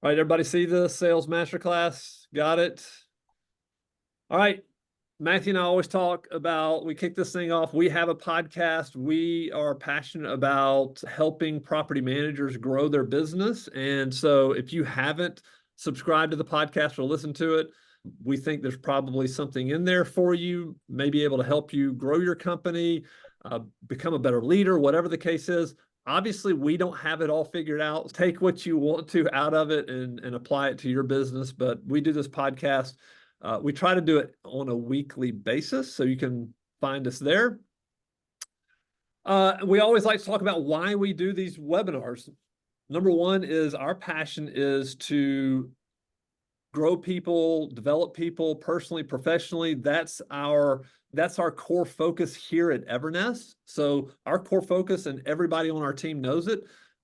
All right, everybody see the Sales Masterclass? Got it? All right. Matthew and I always talk about, we kick this thing off. We have a podcast. We are passionate about helping property managers grow their business. And so if you haven't subscribed to the podcast or listened to it, we think there's probably something in there for you, may be able to help you grow your company, become a better leader, whatever the case is. Obviously, we don't have it all figured out. Take what you want to out of it and apply it to your business. But we do this podcast. We try to do it on a weekly basis, so you can find us there. We always like to talk about why we do these webinars. Number one is our passion is to grow people, develop people personally, professionally. That's our core focus here at Evernest. So our core focus, and everybody on our team knows it,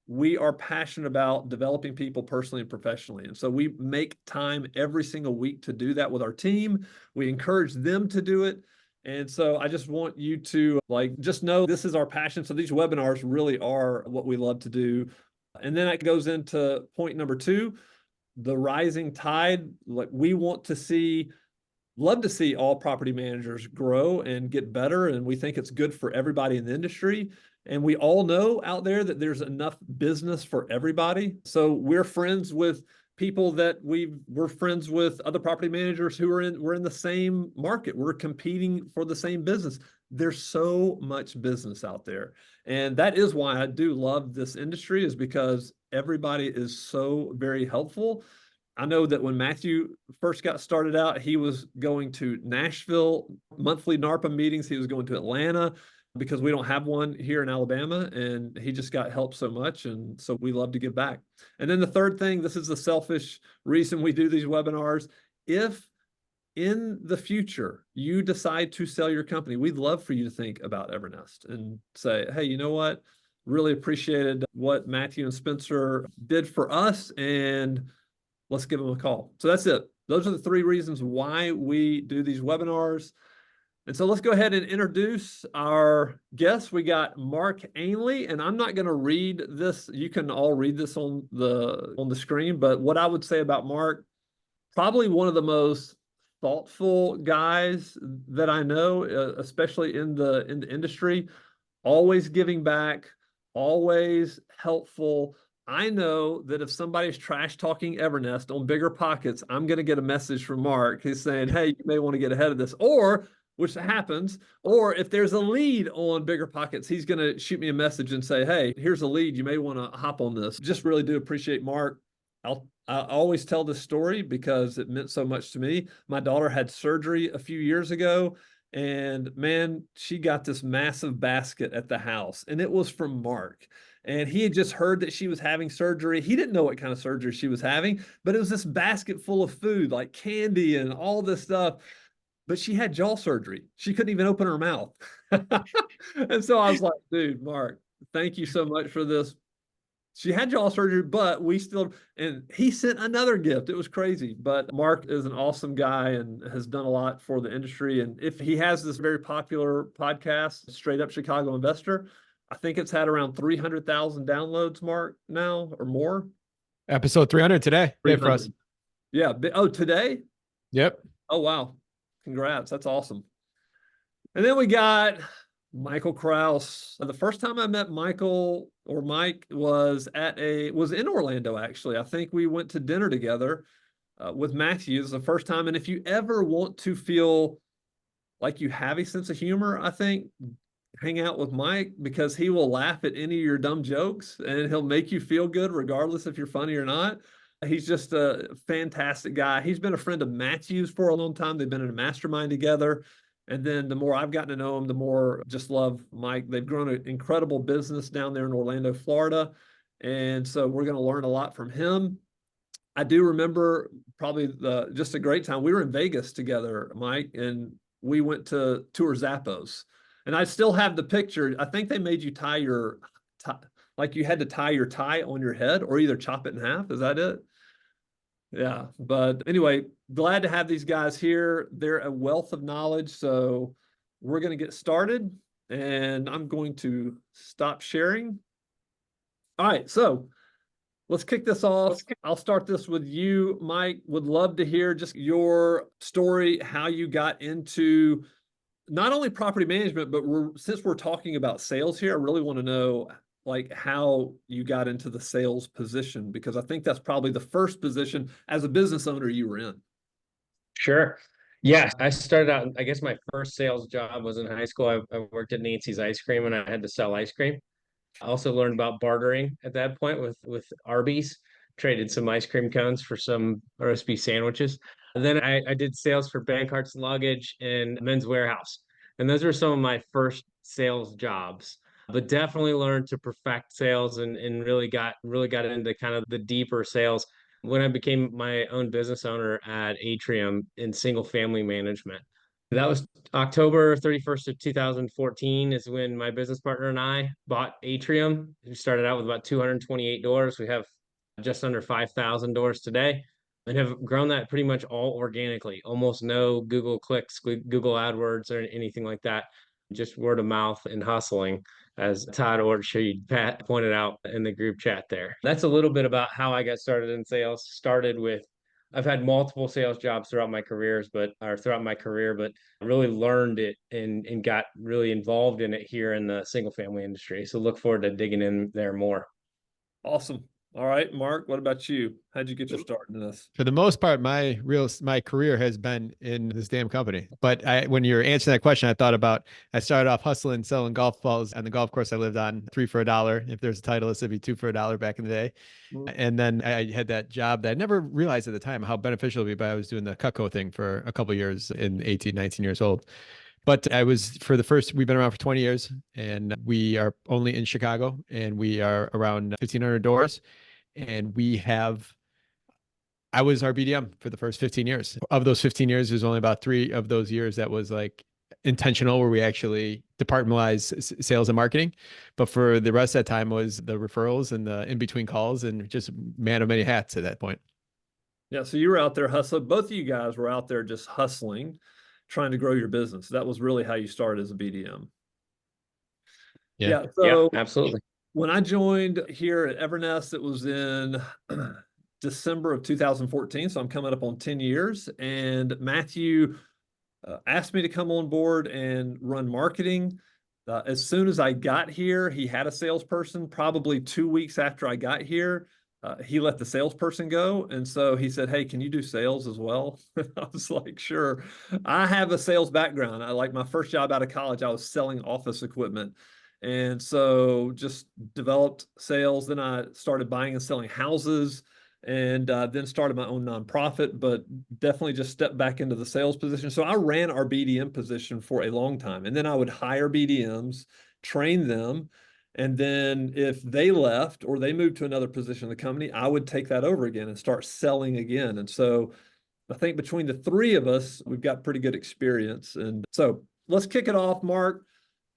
we are passionate about developing people personally and professionally. And so we make time every single week to do that with our team. We encourage them to do it. And so I just want you to just know this is our passion. So these webinars really are what we love to do. And then it goes into point number two, the rising tide. Like, we want to love to see all property managers grow and get better. And we think it's good for everybody in the industry. And we all know out there that there's enough business for everybody. So we're friends with people that we're friends with other property managers who we're in the same market. We're competing for the same business. There's so much business out there. And that is why I do love this industry, is because everybody is so very helpful. I know that when Matthew first got started out, he was going to Nashville, monthly NARPA meetings. He was going to Atlanta because we don't have one here in Alabama, and he just got helped so much. And so we love to give back. And then the third thing, this is the selfish reason we do these webinars. If in the future you decide to sell your company, we'd love for you to think about Evernest and say, hey, you know what? Really appreciated what Matthew and Spencer did for us, and let's give them a call. So that's it. Those are the three reasons why we do these webinars. And so let's go ahead and introduce our guests. We got Mark Ainley, and I'm not going to read this. You can all read this on the screen. But what I would say about Mark, probably one of the most thoughtful guys that I know, especially in the industry. Always giving back, always helpful. I know that if somebody's trash talking Evernest on Bigger Pockets, I'm going to get a message from Mark. He's saying, hey, you may want to get ahead of this, or which happens, or if there's a lead on Bigger Pockets, he's going to shoot me a message and say, hey, here's a lead. You may want to hop on this. Just really do appreciate Mark. I always tell this story because it meant so much to me. My daughter had surgery a few years ago, and man, she got this massive basket at the house, and it was from Mark. And he had just heard that she was having surgery. He didn't know what kind of surgery she was having, but it was this basket full of food, like candy and all this stuff. But she had jaw surgery. She couldn't even open her mouth. And so I was like, dude, Mark, thank you so much for this. She had jaw surgery, but and he sent another gift. It was crazy. But Mark is an awesome guy and has done a lot for the industry. And if he has this very popular podcast, Straight Up Chicago Investor, I think it's had around 300,000 downloads, Mark, now or more. Episode 300 today. 300. For us. Yeah. Oh, today? Yep. Oh, wow. Congrats. That's awesome. And then we got Michael Krause. The first time I met Michael or Mike was in Orlando, actually. I think we went to dinner together with Matthews the first time. And if you ever want to feel like you have a sense of humor, I think hang out with Mike, because he will laugh at any of your dumb jokes and he'll make you feel good regardless if you're funny or not. He's just a fantastic guy. He's been a friend of Matthew's for a long time. They've been in a mastermind together. And then the more I've gotten to know him, the more just love Mike. They've grown an incredible business down there in Orlando, Florida. And so we're going to learn a lot from him. I do remember probably just a great time. We were in Vegas together, Mike, and we went to tour Zappos. And I still have the picture. I think they made you tie your tie, like you had to tie your tie on your head or either chop it in half. Is that it? Yeah. But anyway, glad to have these guys here. They're a wealth of knowledge. So we're going to get started, and I'm going to stop sharing. All right. So let's kick this off. I'll start this with you, Mike. Would love to hear just your story, how you got into not only property management, but since we're talking about sales here, I really want to know like how you got into the sales position, because I think that's probably the first position as a business owner you were in. Sure. Yeah, I started out, I guess my first sales job was in high school. I worked at Nancy's Ice Cream and I had to sell ice cream. I also learned about bartering at that point with Arby's, traded some ice cream cones for some OSB sandwiches. And then I did sales for Bankhart's Luggage and Men's Warehouse. And those were some of my first sales jobs. But definitely learned to perfect sales and really got into kind of the deeper sales when I became my own business owner at Atrium in single family management. That was October 31st of 2014 is when my business partner and I bought Atrium. We started out with about 228 doors. We have just under 5,000 doors today and have grown that pretty much all organically. Almost no Google clicks, Google AdWords or anything like that. Just word of mouth and hustling, as Todd Pat pointed out in the group chat there. That's a little bit about how I got started in sales. Started with I've had multiple sales jobs throughout my career, but really learned it and got really involved in it here in the single family industry. So look forward to digging in there more. Awesome. All right, Mark, what about you? How'd you get your start in this? For the most part, my career has been in this damn company. But when you're answering that question, I started off hustling, selling golf balls on the golf course I lived on, 3 for $1. If there's a Titleist, it'd be 2 for $1 back in the day. And then I had that job that I never realized at the time how beneficial it would be, but I was doing the Cutco thing for a couple of years in 18, 19 years old. But we've been around for 20 years and we are only in Chicago and we are around 1,500 doors. And I was our BDM for the first 15 years. Of those 15 years, there's only about 3 of those years that was like intentional, where we actually departmentalized sales and marketing. But for the rest of that time was the referrals and the in-between calls and just man of many hats at that point. Yeah, so you were out there hustling. Both of you guys were out there just hustling, trying to grow your business. That was really how you started as a BDM. Yeah. So Absolutely. when I joined here at Evernest, it was in December of 2014. So I'm coming up on 10 years. And Matthew asked me to come on board and run marketing. As soon as I got here, he had a salesperson. Probably 2 weeks after I got here, he let the salesperson go. And so he said, "Hey, can you do sales as well?" I was like, "Sure." I have a sales background. My first job out of college, I was selling office equipment. And so just developed sales. Then I started buying and selling houses and then started my own nonprofit, but definitely just stepped back into the sales position. So I ran our BDM position for a long time. And then I would hire BDMs, train them. And then if they left or they moved to another position in the company, I would take that over again and start selling again. And so I think between the 3 of us, we've got pretty good experience. And so let's kick it off, Mark.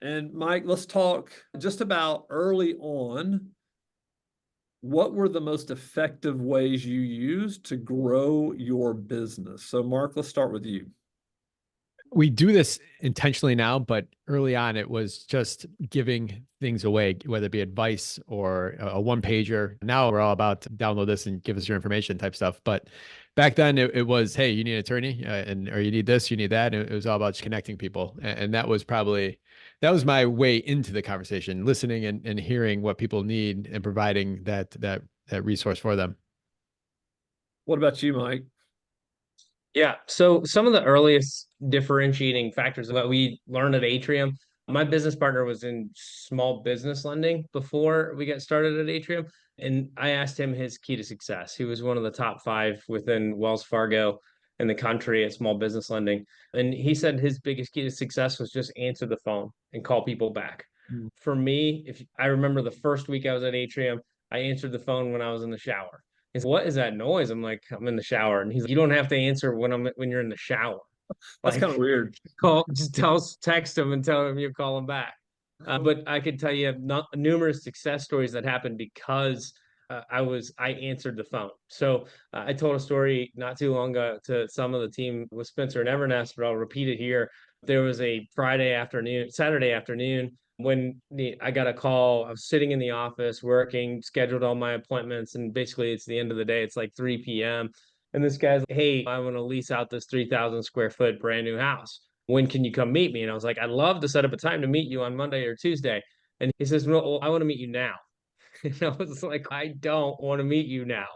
And Mike, let's talk just about early on. What were the most effective ways you used to grow your business? So Mark, let's start with you. We do this intentionally now, but early on it was just giving things away, whether it be advice or a one pager. Now we're all about download this and give us your information type stuff. But back then it was, hey, you need an attorney or you need this, you need that. And it was all about just connecting people. And that was my way into the conversation, listening and hearing what people need and providing that resource for them. What about you, Mike? Yeah. So some of the earliest differentiating factors that we learned at Atrium, my business partner was in small business lending before we got started at Atrium. And I asked him his key to success. He was one of the top 5 within Wells Fargo in the country at small business lending. And he said his biggest key to success was just answer the phone and call people back. For me, if I remember the first week I was at Atrium, I answered the phone when I was in the shower. He's, "What is that noise?" I'm like, "I'm in the shower." And he's like, "You don't have to answer when you're in the shower. That's kind of weird. Text him and tell him you call him back." But I could tell you numerous success stories that happened because I answered the phone. So I told a story not too long ago to some of the team with Spencer and Evernest, but I'll repeat it here. There was a Saturday afternoon. I got a call, I was sitting in the office working, scheduled all my appointments, and basically it's the end of the day. It's like 3 p.m. And this guy's like, hey, I want to lease out this 3,000 square foot brand new house. When can you come meet me? And I was like, I'd love to set up a time to meet you on Monday or Tuesday. And he says, well, I want to meet you now. And I was like, I don't want to meet you now.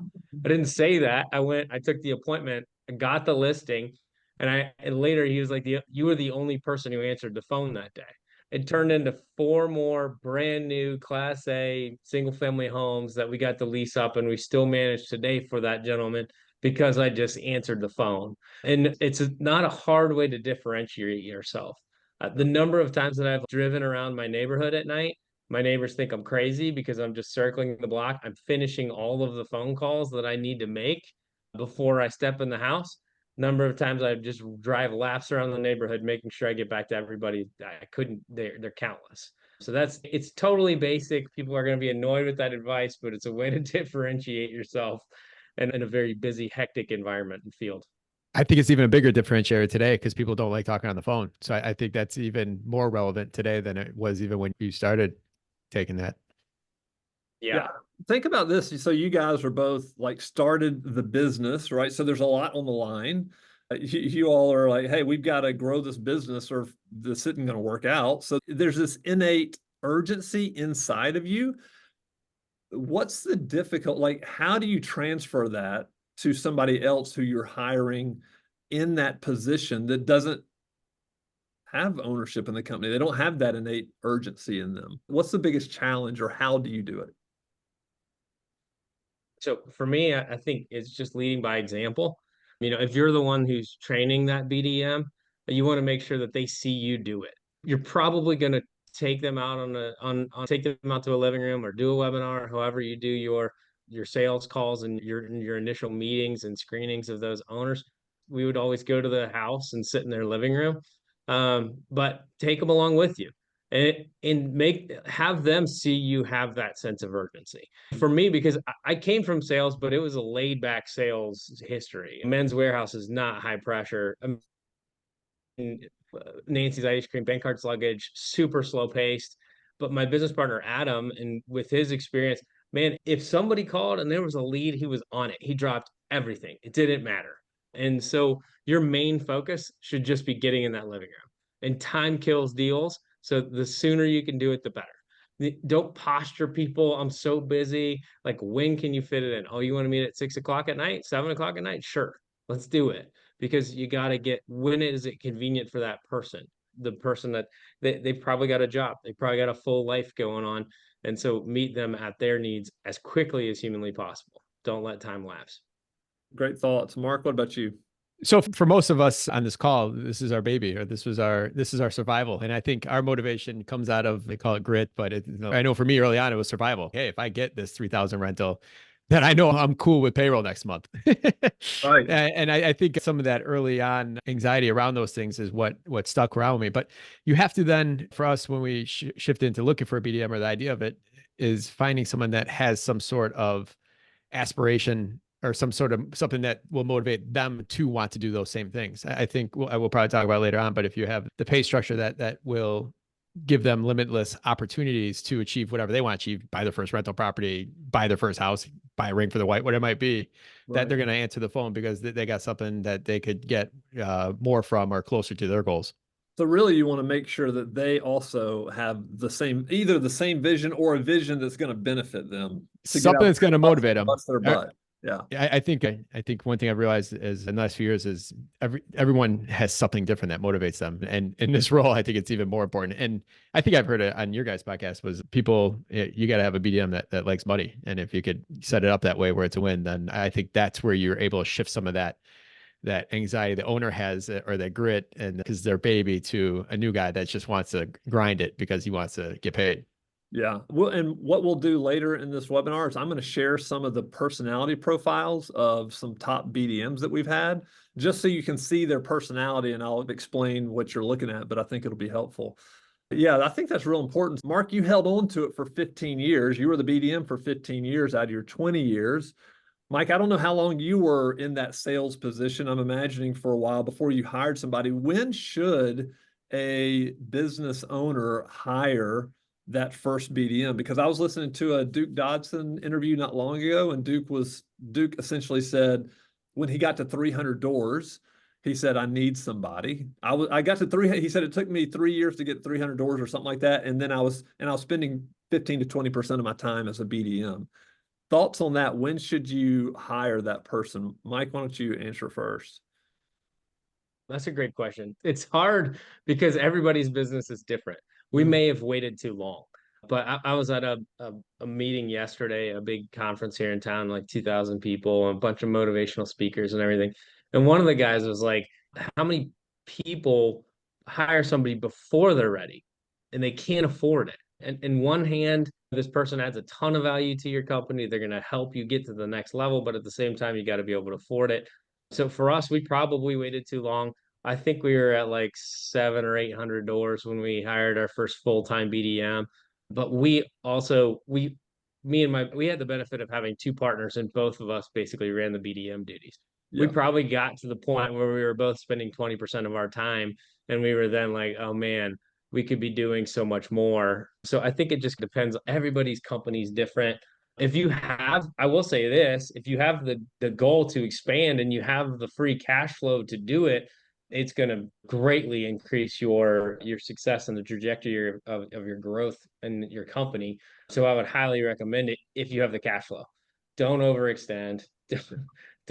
I didn't say that. I took the appointment, I got the listing, and later he was like, you were the only person who answered the phone that day. It turned into 4 more brand new Class A single family homes that we got to lease up, and we still managed today for that gentleman because I just answered the phone. And it's not a hard way to differentiate yourself. The number of times that I've driven around my neighborhood at night, my neighbors think I'm crazy because I'm just circling the block. I'm finishing all of the phone calls that I need to make before I step in the house. Number of times I just drive laps around the neighborhood, making sure I get back to everybody. I couldn't, they're countless. So it's totally basic. People are going to be annoyed with that advice, but it's a way to differentiate yourself in a very busy, hectic environment and field. I think it's even a bigger differentiator today because people don't like talking on the phone. So I think that's even more relevant today than it was even when you started taking that. Yeah. Think about this. So you guys are both like started the business, right? So there's a lot on the line. You all are like, hey, we've got to grow this business or this isn't going to work out. So there's this innate urgency inside of you. What's the difficult, like, how do you transfer that to somebody else who you're hiring in that position that doesn't have ownership in the company? They don't have that innate urgency in them. What's the biggest challenge, or how do you do it? So for me, I think it's just leading by example. If you're the one who's training that BDM, you want to make sure that they see you do it. You're probably going to take them out take them out to a living room or do a webinar, however you do your sales calls and your initial meetings and screenings of those owners. We would always go to the house and sit in their living room, but take them along with you and have them see you have that sense of urgency. For me, because I came from sales, but it was a laid back sales history. Men's Warehouse is not high pressure. Nancy's Ice Cream, bank cards, luggage, super slow paced. But my business partner Adam, and with his experience, man, if somebody called and there was a lead, he was on it. He dropped everything. It didn't matter. And so your main focus should just be getting in that living room. And time kills deals. So the sooner you can do it, the better. Don't posture people. I'm so busy. Like, when can you fit it in? Oh, you want to meet at 6 o'clock at night, 7 o'clock at night? Sure, let's do it. Because you got to get, when is it convenient for that person? The person that they've probably got a job, they probably got a full life going on. And so meet them at their needs as quickly as humanly possible. Don't let time lapse. Great thoughts. Mark, what about you? So for most of us on this call, this is our baby, or this is our survival. And I think our motivation comes out of, they call it grit, but I know for me early on, it was survival. Hey, if I get this 3,000 rental, then I know I'm cool with payroll next month. Right. And I think some of that early on anxiety around those things is what stuck around me. But you have to then, for us, when we shift into looking for a BDM, or the idea of it is finding someone that has some sort of aspiration or some sort of something that will motivate them to want to do those same things. I think I will probably talk about later on, but if you have the pay structure that will give them limitless opportunities to achieve whatever they want to achieve, buy their first rental property, buy their first house, buy a ring for the white, whatever it might be, Right. that they're going to answer the phone because they got something that they could get more from or closer to their goals. So really, you want to make sure that they also have either the same vision or a vision that's going to benefit them. Something that's going to motivate them. Bust their butt. Yeah. I think one thing I've realized is in the last few years is everyone has something different that motivates them. And in this role, I think it's even more important. And I think I've heard it on your guys' podcast was people, you got to have a BDM that likes money. And if you could set it up that way where it's a win, then I think that's where you're able to shift some of that anxiety the owner has, or that grit, and because their baby, to a new guy that just wants to grind it because he wants to get paid. Yeah. Well, and what we'll do later in this webinar is I'm going to share some of the personality profiles of some top BDMs that we've had, just so you can see their personality, and I'll explain what you're looking at, but I think it'll be helpful. Yeah, I think that's real important. Mark, you held on to it for 15 years. You were the BDM for 15 years out of your 20 years. Mike, I don't know how long you were in that sales position. I'm imagining for a while before you hired somebody. When should a business owner hire that first BDM? Because I was listening to a Duke Dodson interview not long ago, and Duke essentially said when he got to 300 doors, he said, I need somebody. I got to 300. He said it took me 3 years to get 300 doors or something like that. And then I was spending 15 to 20% of my time as a BDM. Thoughts on that? When should you hire that person? Mike, why don't you answer first? That's a great question. It's hard because everybody's business is different. We may have waited too long, but I was at a meeting yesterday, a big conference here in town, like 2,000 people, and a bunch of motivational speakers and everything. And one of the guys was like, how many people hire somebody before they're ready and they can't afford it? And in one hand, this person adds a ton of value to your company. They're going to help you get to the next level, but at the same time, you got to be able to afford it. So for us, we probably waited too long. I think we were at like 700 or 800 doors when we hired our first full-time BDM. But we also, we had the benefit of having two partners, and both of us basically ran the BDM duties. We Yeah. probably got to the point where we were both spending 20% of our time, and we were then like, oh man, we could be doing so much more. So I think it just depends. Everybody's company is different. If you have, I will say this, if you have the goal to expand and you have the free cash flow to do it, it's going to greatly increase your success and the trajectory of your growth in your company. So I would highly recommend it if you have the cash flow. Don't overextend.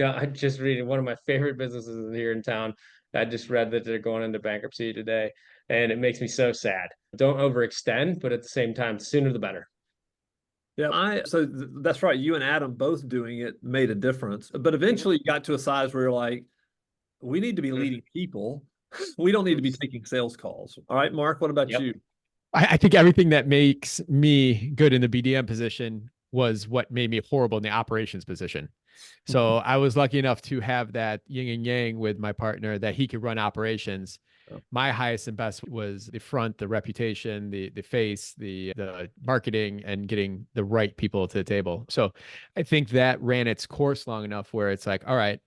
I just read one of my favorite businesses here in town. I just read that they're going into bankruptcy today, and it makes me so sad. Don't overextend, but at the same time, the sooner the better. Yeah, that's right. You and Adam both doing it made a difference. But eventually you got to a size where you're like, we need to be leading people. We don't need to be taking sales calls. All right, Mark, what about Yep. you? I think everything that makes me good in the BDM position was what made me horrible in the operations position. So I was lucky enough to have that yin and yang with my partner that he could run operations. My highest and best was the front, the reputation, the face, the marketing, and getting the right people to the table. So I think that ran its course long enough where it's like, all right,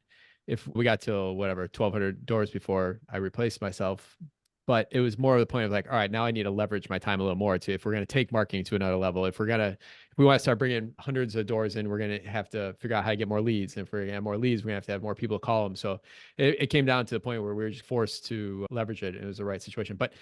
if we got to whatever 1,200 doors before I replaced myself, but it was more of the point of like, all right, now I need to leverage my time a little more to, if we're going to take marketing to another level, if we want to start bringing hundreds of doors in, we're going to have to figure out how to get more leads. And if we're going to have more leads, we're going to have more people call them. So it came down to the point where we were just forced to leverage it. It was the right situation. But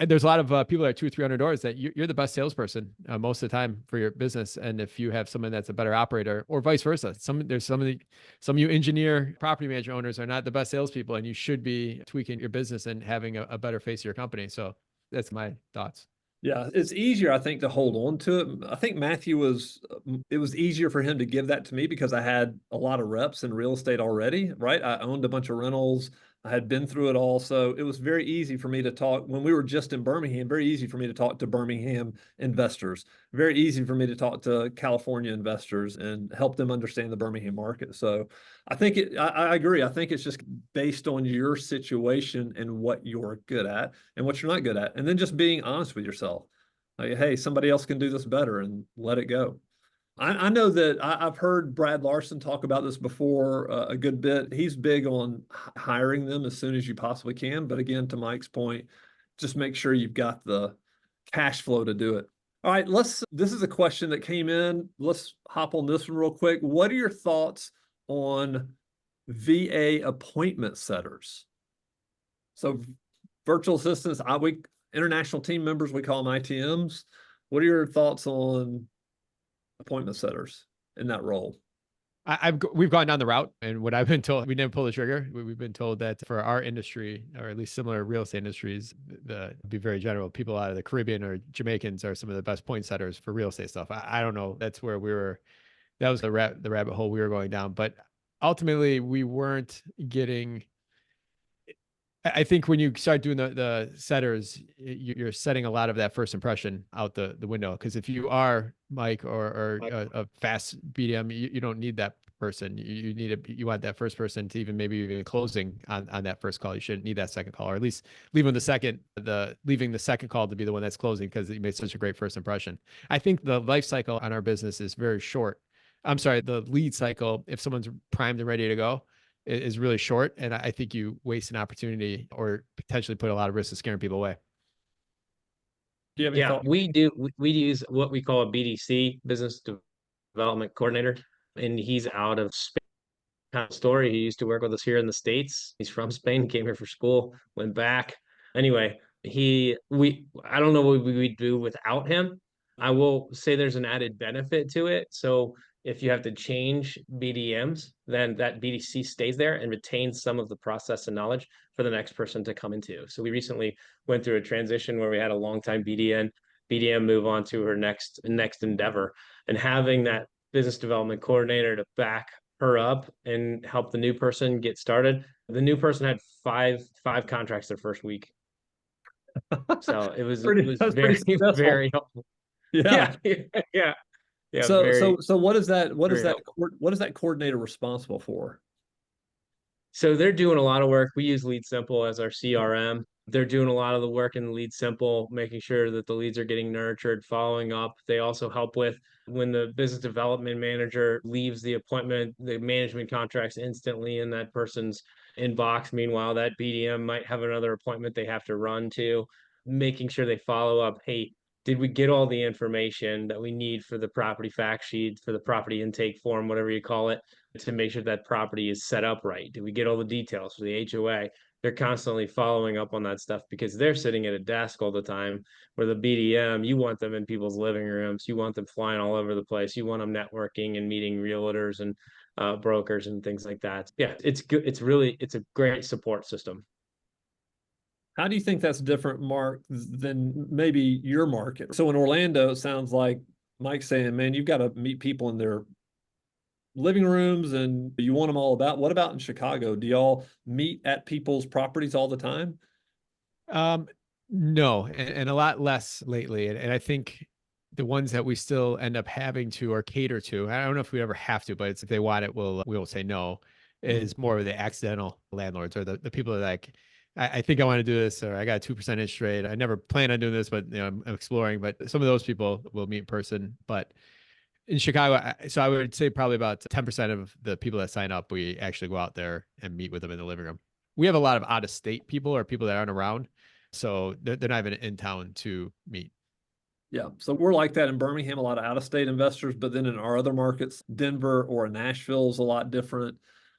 there's a lot of people that are 200 or 300 doors that you're the best salesperson most of the time for your business. And if you have someone that's a better operator, or vice versa, some of you engineer property manager owners are not the best salespeople, and you should be tweaking your business and having a better face of your company. So that's my thoughts. Yeah, it's easier, I think, to hold on to it. I think it was easier for him to give that to me because I had a lot of reps in real estate already, right? I owned a bunch of rentals. I had been through it all. So it was very easy for me to talk when we were just in Birmingham, very easy for me to talk to Birmingham investors, very easy for me to talk to California investors and help them understand the Birmingham market. So I agree. I think it's just based on your situation and what you're good at and what you're not good at. And then just being honest with yourself. Like, hey, somebody else can do this better, and let it go. I know that I've heard Brad Larson talk about this before a good bit. He's big on hiring them as soon as you possibly can. But again, to Mike's point, just make sure you've got the cash flow to do it. All right, this is a question that came in. Let's hop on this one real quick. What are your thoughts on VA appointment setters? So virtual assistants, international team members, we call them ITMs. What are your thoughts on appointment setters in that role? We've gone down the route, and what I've been told, we didn't pull the trigger. We've been told that for our industry, or at least similar real estate industries, be very general, people out of the Caribbean or Jamaicans are some of the best point setters for real estate stuff. I don't know. That's where that was the rabbit hole we were going down. But ultimately, we weren't getting. I think when you start doing the setters, you're setting a lot of that first impression out the window. Because if you are Mike or a fast BDM, you don't need that person. You want that first person to maybe even closing on that first call. You shouldn't need that second call, or at least leaving the second call to be the one that's closing because you made such a great first impression. I think the life cycle on our business is very short. I'm sorry, the lead cycle, if someone's primed and ready to go, is really short. And I think you waste an opportunity or potentially put a lot of risk of scaring people away. Do you have any Yeah, thoughts? we use what we call a BDC, business development coordinator, and he's out of Spain. Kind of story. He used to work with us here in the States. He's from Spain, came here for school, went back. Anyway, I don't know what we would do without him. I will say there's an added benefit to it. So if you have to change BDMs, then that BDC stays there and retains some of the process and knowledge for the next person to come into. So we recently went through a transition where we had a longtime BDM move on to her next endeavor, and having that business development coordinator to back her up and help the new person get started. The new person had five contracts their first week. So it was That's pretty very, successful. very helpful. Yeah. Yeah. Yeah, So what is that? very helpful. What is that coordinator responsible for? So they're doing a lot of work. We use Lead Simple as our CRM. They're doing a lot of the work in Lead Simple, making sure that the leads are getting nurtured, following up. They also help with when the business development manager leaves the appointment, the management contracts instantly in that person's inbox. Meanwhile, that BDM might have another appointment they have to run to, making sure they follow up. Hey, did we get all the information that we need for the property fact sheet, for the property intake form, whatever you call it, to make sure that property is set up right? Did we get all the details for the HOA? They're constantly following up on that stuff because they're sitting at a desk all the time. Where the BDM, you want them in people's living rooms, you want them flying all over the place, you want them networking and meeting realtors and brokers and things like that. Yeah, it's good. It's a great support system. How do you think that's different, Mark, than maybe your market? So in Orlando, it sounds like Mike's saying, man, you've got to meet people in their living rooms and you want them all about. What about in Chicago? Do y'all meet at people's properties all the time? No, and a lot less lately. And I think the ones that we still end up having to or cater to, I don't know if we ever have to, but it's if they want it, we will say no, is more of the accidental landlords or the people that like, I think I want to do this, or I got a 2% interest rate. I never plan on doing this, but I'm exploring. But some of those people will meet in person. But in Chicago, so I would say probably about 10% of the people that sign up, we actually go out there and meet with them in the living room. We have a lot of out of state people or people that aren't around. So they're not even in town to meet. Yeah. So we're like that in Birmingham, a lot of out-of-state investors, but then in our other markets, Denver or Nashville is a lot different.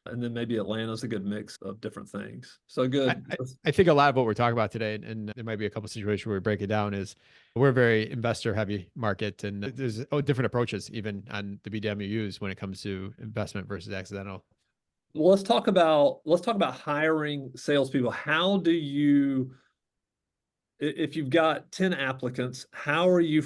And then maybe Atlanta's a good mix of different things. So good. I think a lot of what we're talking about today, and there might be a couple of situations where we break it down, is we're a very investor heavy market, and there's different approaches even on the BDM you use when it comes to investment versus accidental. Well, let's talk about hiring salespeople. How do you, if you've got 10 applicants, how are you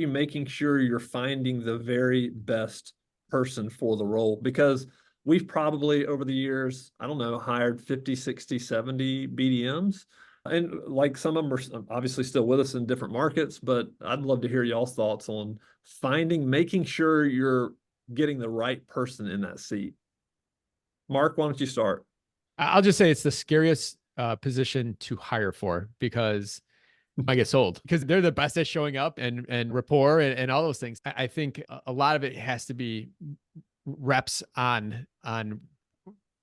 making sure you're finding the very best person for the role? Because we've probably over the years, I don't know, hired 50, 60, 70 BDMs. And like some of them are obviously still with us in different markets, but I'd love to hear y'all's thoughts on making sure you're getting the right person in that seat. Mark, why don't you start? I'll just say it's the scariest position to hire for because I get sold because they're the best at showing up and rapport and all those things. I think a lot of it has to be reps on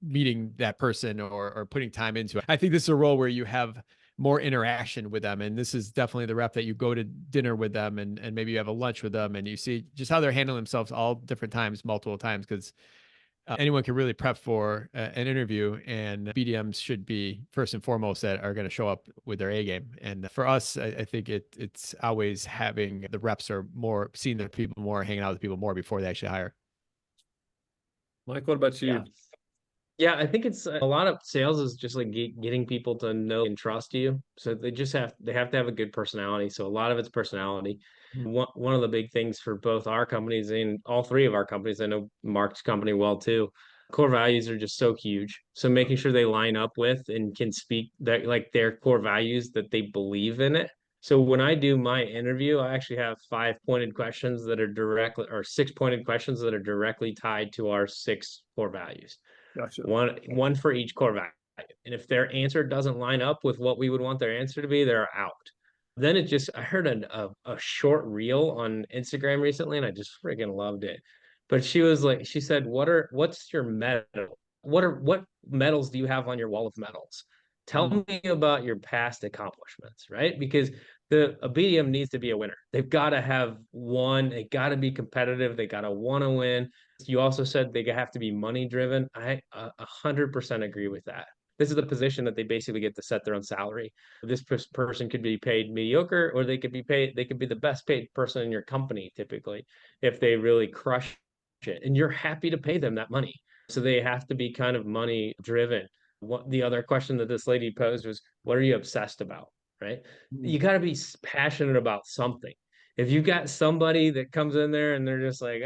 meeting that person or putting time into it. I think this is a role where you have more interaction with them. And this is definitely the rep that you go to dinner with them and maybe you have a lunch with them and you see just how they're handling themselves all different times, multiple times, because anyone can really prep for an interview, and BDMs should be first and foremost that are going to show up with their A game. And for us, I think it's always having the reps are more seeing the people more, hanging out with people more before they actually hire. Mike, what about you? Yeah. Yeah, I think it's a lot of sales is just like getting people to know and trust you. So they have to have a good personality. So a lot of it's personality. One of the big things for both our companies and all three of our companies, I know Mark's company well too. Core values are just so huge. So making sure they line up with and can speak that like their core values that they believe in it. So when I do my interview, I actually have 5 pointed questions that are directly or 6 pointed questions that are directly tied to our 6 core values. Gotcha. One for each core value. And if their answer doesn't line up with what we would want their answer to be, they're out. Then I heard a short reel on Instagram recently, and I just freaking loved it. But she said, what's your meta? what medals do you have on your wall of medals? Tell me about your past accomplishments, right? Because a BDM needs to be a winner. They've got to have won. They got to be competitive. They got to want to win. You also said they have to be money driven. I 100% agree with that. This is a position that they basically get to set their own salary. This person could be paid mediocre, or they could be paid. They could be the best paid person in your company, typically, if they really crush it, and you're happy to pay them that money. So they have to be kind of money driven. What the other question that this lady posed was, what are you obsessed about? Right? You got to be passionate about something. If you got somebody that comes in there and they're just like,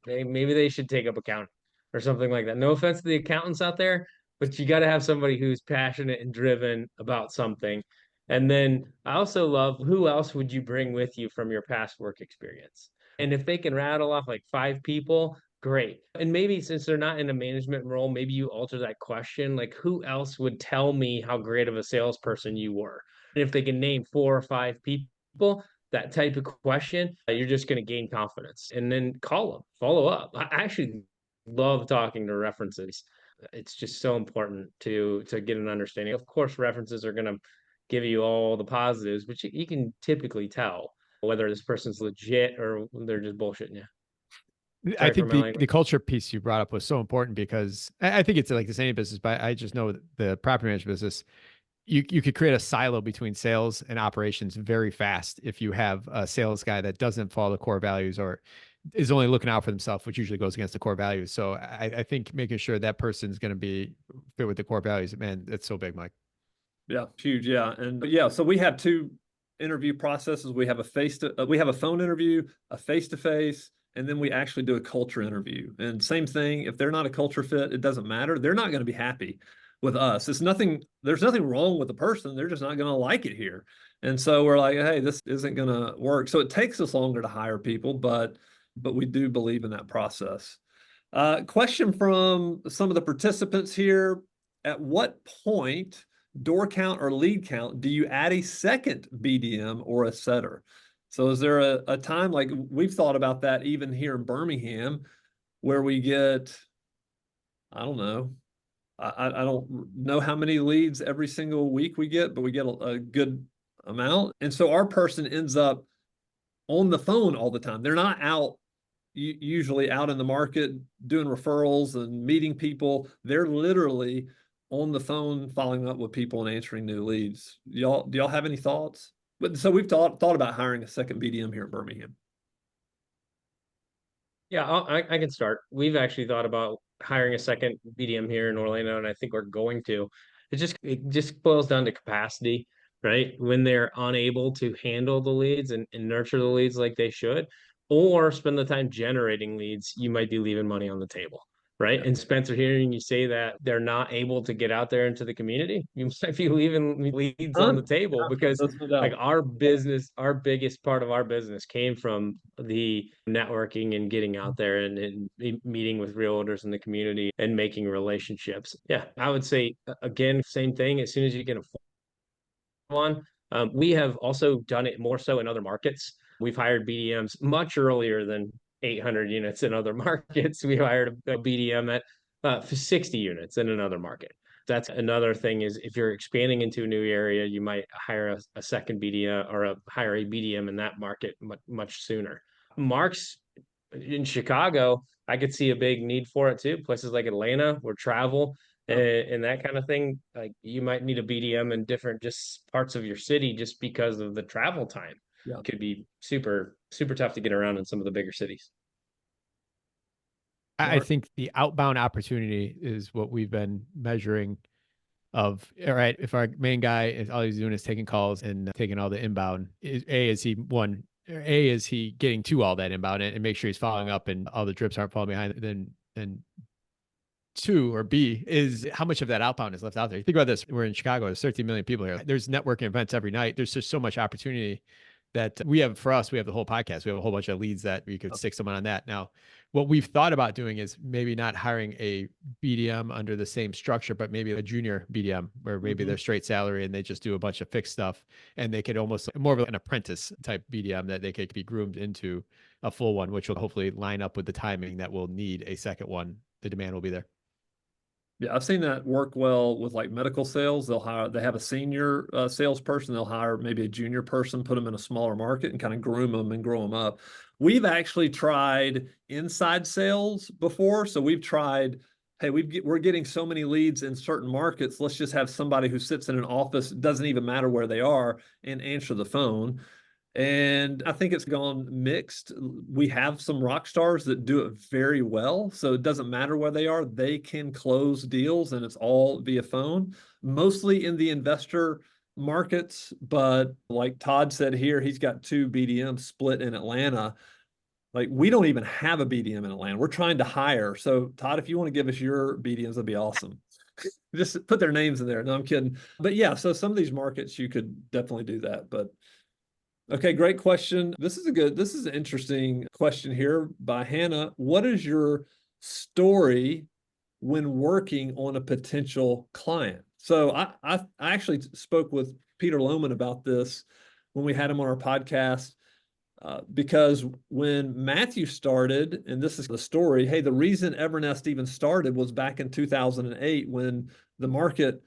maybe they should take up accounting or something like that. No offense to the accountants out there, but you got to have somebody who's passionate and driven about something. And then I also love, who else would you bring with you from your past work experience? And if they can rattle off like 5 people, great. And maybe since they're not in a management role, maybe you alter that question, like, who else would tell me how great of a salesperson you were? And if they can name 4 or 5 people, that type of question, you're just going to gain confidence, and then call them, follow up. I actually love talking to references. It's just so important to get an understanding. Of course, references are going to give you all the positives, but you can typically tell whether this person's legit or they're just bullshitting you. I Sorry for think my the language. culture piece you brought up was so important, because I think it's like the same business, but I just know the property management business, you could create a silo between sales and operations very fast if you have a sales guy that doesn't follow the core values or is only looking out for themselves, which usually goes against the core values. So I think making sure that person's going to be fit with the core values, man, that's so big, Mike. Yeah, huge. Yeah. And yeah, so we have 2 interview processes. We have we have a phone interview, a face-to-face, and then we actually do a culture interview. And same thing, if they're not a culture fit, it doesn't matter. They're not going to be happy with us. There's nothing wrong with the person. They're just not going to like it here. And so we're like, hey, this isn't going to work. So it takes us longer to hire people, but we do believe in that process. Question from some of the participants here. At what point, door count or lead count, do you add a second BDM or a setter? So is there a time, like we've thought about that even here in Birmingham, where we get, I don't know, I don't know how many leads every single week we get, but we get a good amount. And so our person ends up on the phone all the time. They're not usually out in the market doing referrals and meeting people. They're literally on the phone following up with people and answering new leads. Do y'all have any thoughts? But so we've thought about hiring a second BDM here in Birmingham. Yeah, I can start. We've actually thought about hiring a second BDM here in Orlando, and I think we're going to. It just boils down to capacity, right? When they're unable to handle the leads and nurture the leads like they should, or spend the time generating leads, you might be leaving money on the table, right? Yeah. And Spencer, hearing you say that they're not able to get out there into the community, you might be leaving leads on the table, because That's no doubt. like our business, our biggest part of our business came from the networking and getting out there and meeting with realtors in the community and making relationships. Yeah, I would say again, same thing. As soon as you get one, we have also done it more so in other markets. We've hired BDMs much earlier than 800 units in other markets. We hired a BDM at 60 units in another market. That's another thing, is if you're expanding into a new area, you might hire a second BDM or hire a BDM in that market much sooner. Mark's in Chicago, I could see a big need for it too. Places like Atlanta, where travel and that kind of thing, like you might need a BDM in different just parts of your city just because of the travel time. Yeah. It could be super, super tough to get around in some of the bigger cities. I think the outbound opportunity is what we've been measuring of, all right, if our main guy is all he's doing is taking calls and taking all the inbound, is he getting to all that inbound and make sure he's following up and all the drips aren't falling behind, then 2, or B, is how much of that outbound is left out there. You think about this, we're in Chicago, there's 13 million people here. There's networking events every night. There's just so much opportunity that we have. For us, we have the whole podcast. We have a whole bunch of leads that we could stick someone on that. Now, what we've thought about doing is maybe not hiring a BDM under the same structure, but maybe a junior BDM where maybe they're straight salary and they just do a bunch of fixed stuff, and they could almost more of an apprentice type BDM that they could be groomed into a full one, which will hopefully line up with the timing that we'll need a second one. The demand will be there. Yeah, I've seen that work well with like medical sales. They have a senior salesperson. They'll hire maybe a junior person, put them in a smaller market and kind of groom them and grow them up. We've actually tried inside sales before. So we've tried, hey, we're getting so many leads in certain markets. Let's just have somebody who sits in an office, it doesn't even matter where they are, and answer the phone. And I think it's gone mixed. We have some rock stars that do it very well. So it doesn't matter where they are, they can close deals and it's all via phone, mostly in the investor markets. But like Todd said here, he's got 2 BDMs split in Atlanta. Like we don't even have a BDM in Atlanta. We're trying to hire. So Todd, if you want to give us your BDMs, that'd be awesome. Just put their names in there. No, I'm kidding. But yeah, so some of these markets you could definitely do that. But okay, great question. This is an interesting question here by Hannah. What is your story when working on a potential client? So I actually spoke with Peter Lohman about this when we had him on our podcast, because when Matthew started, and this is the story, hey, the reason Evernest even started was back in 2008 when the market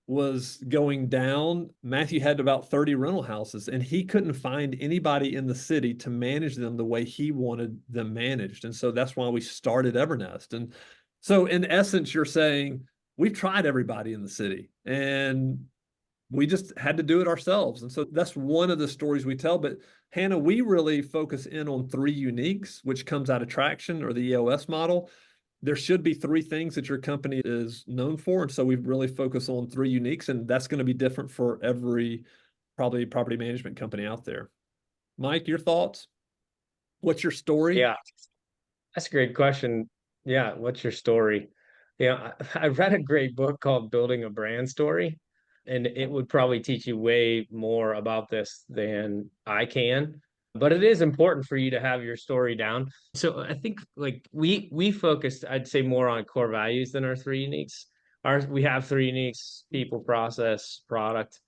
was going down. Matthew had about 30 rental houses and he couldn't find anybody in the city to manage them the way he wanted them managed. And so that's why we started Evernest. And so in essence, you're saying we've tried everybody in the city and we just had to do it ourselves. And so that's one of the stories we tell. But Hannah, we really focus in on 3 uniques, which comes out of Traction or the EOS model. There should be 3 things that your company is known for. And so we really focus on 3 uniques, and that's going to be different for every probably property management company out there. Mike, your thoughts? What's your story? Yeah, that's a great question. Yeah, what's your story? Yeah, I read a great book called Building a Brand Story, and it would probably teach you way more about this than I can. But it is important for you to have your story down. So I think like we focused, I'd say, more on core values than our 3 uniques. We have 3 uniques: people, process, product.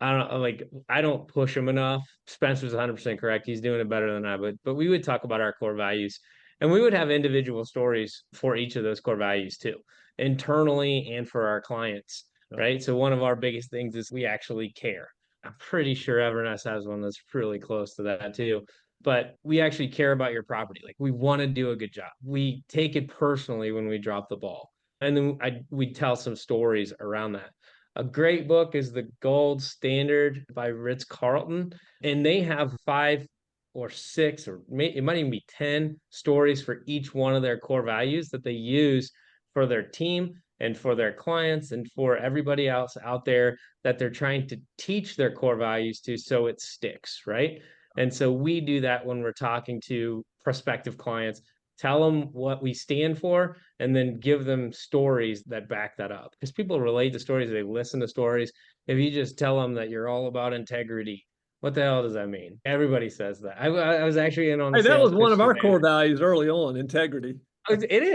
I don't push them enough. Spencer's 100% correct. He's doing it better than I would. But we would talk about our core values. And we would have individual stories for each of those core values too, internally and for our clients, right? So one of our biggest things is we actually care. I'm pretty sure Evernest has one that's really close to that too. But we actually care about your property. Like we want to do a good job. We take it personally when we drop the ball. And then we tell some stories around that. A great book is The Gold Standard by Ritz-Carlton, and they have 5 or 6, or it might even be 10 stories for each one of their core values that they use for their team and for their clients and for everybody else out there that they're trying to teach their core values to, so it sticks, right? And so we do that when we're talking to prospective clients, tell them what we stand for, and then give them stories that back that up. Because people relate to stories, they listen to stories. If you just tell them that you're all about integrity, what the hell does that mean? Everybody says that. I was actually in on the Hey, that sales was one pitch of our today. core values early on, integrity.